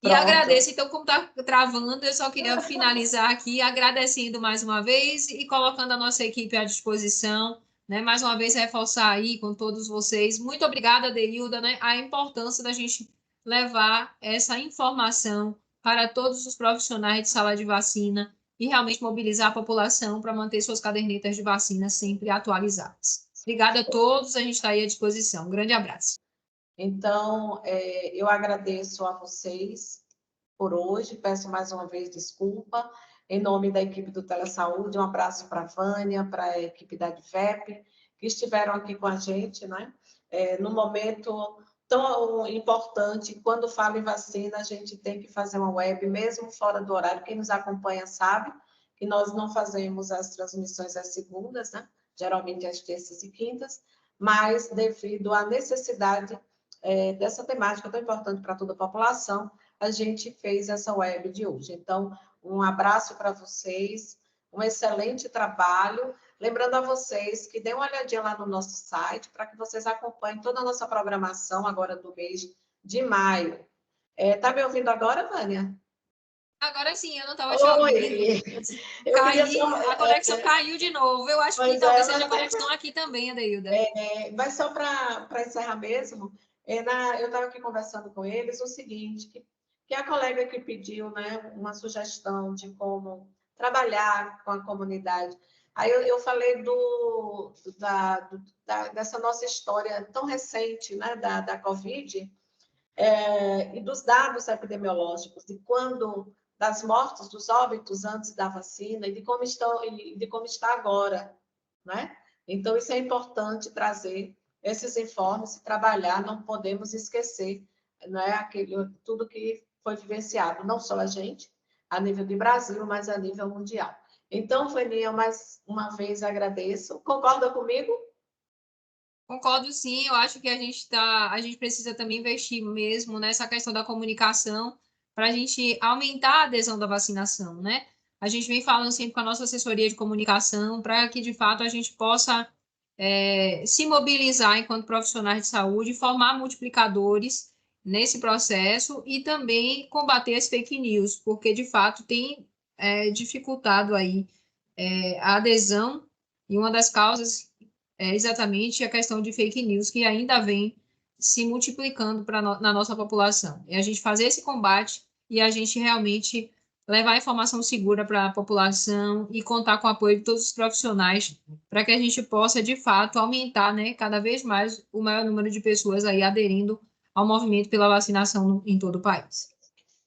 E Pronto. agradeço, então, como está travando, eu só queria finalizar aqui agradecendo mais uma vez e colocando a nossa equipe à disposição, né? Mais uma vez reforçar aí com todos vocês. Muito obrigada, Deilda, né? A importância da gente levar essa informação para todos os profissionais de sala de vacina e realmente mobilizar a população para manter suas cadernetas de vacina sempre atualizadas. Obrigada a todos, a gente está aí à disposição. Um grande abraço. Então, eu agradeço a vocês por hoje, peço mais uma vez desculpa, em nome da equipe do Telesaúde, um abraço para a Vânia, para a equipe da DIVEP, que estiveram aqui com a gente, né? No momento tão importante, quando fala em vacina, a gente tem que fazer uma web, mesmo fora do horário, quem nos acompanha sabe que nós não fazemos as transmissões às segundas, né? Geralmente às terças e quintas, mas devido à necessidade dessa temática tão importante para toda a população, a gente fez essa web de hoje. Então, Um abraço para vocês, um excelente trabalho. Lembrando a vocês que dêem uma olhadinha lá no nosso site para que vocês acompanhem toda a nossa programação agora do mês de maio. Tá me ouvindo agora, Vânia? Agora sim, eu não estava te ouvindo. Eu queria só... A conexão caiu de novo. Eu acho que talvez seja a conexão aqui também, Adeilda. Mas só para encerrar mesmo, eu estava aqui conversando com eles o seguinte, que a colega que pediu, né, uma sugestão de como trabalhar com a comunidade. Aí eu falei dessa nossa história tão recente, né, da Covid, e dos dados epidemiológicos, das mortes, dos óbitos antes da vacina e de como está agora, né? Então, isso é importante trazer esses informes e trabalhar, não podemos esquecer, né, tudo que foi vivenciado, não só a gente, a nível de Brasil, mas a nível mundial. Então, Vaninha, mais uma vez agradeço. Concorda comigo? Concordo, sim. Eu acho que a gente precisa também investir mesmo nessa questão da comunicação para a gente aumentar a adesão da vacinação, né? A gente vem falando sempre com a nossa assessoria de comunicação para que, de fato, a gente possa se mobilizar enquanto profissionais de saúde, formar multiplicadores nesse processo e também combater as fake news, porque, de fato, tem dificultado aí a adesão e uma das causas é exatamente a questão de fake news que ainda vem se multiplicando na nossa população. É a gente fazer esse combate e a gente realmente levar a informação segura para a população e contar com o apoio de todos os profissionais para que a gente possa, de fato, aumentar, né, cada vez mais o maior número de pessoas aí aderindo ao movimento pela vacinação em todo o país.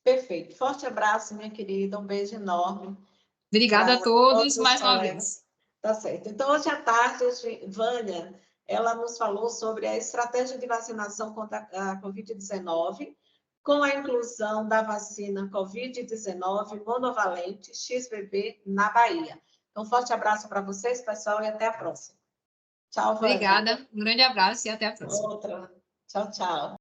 Perfeito. Forte abraço, minha querida. Um beijo enorme. Obrigada a todos mais uma vez. Tá certo. Então, hoje à tarde, Vânia, ela nos falou sobre a estratégia de vacinação contra a Covid-19, com a inclusão da vacina Covid-19 monovalente XBB na Bahia. Então, forte abraço para vocês, pessoal, e até a próxima. Tchau, Vânia. Obrigada, um grande abraço e até a próxima. Outra. Tchau, tchau.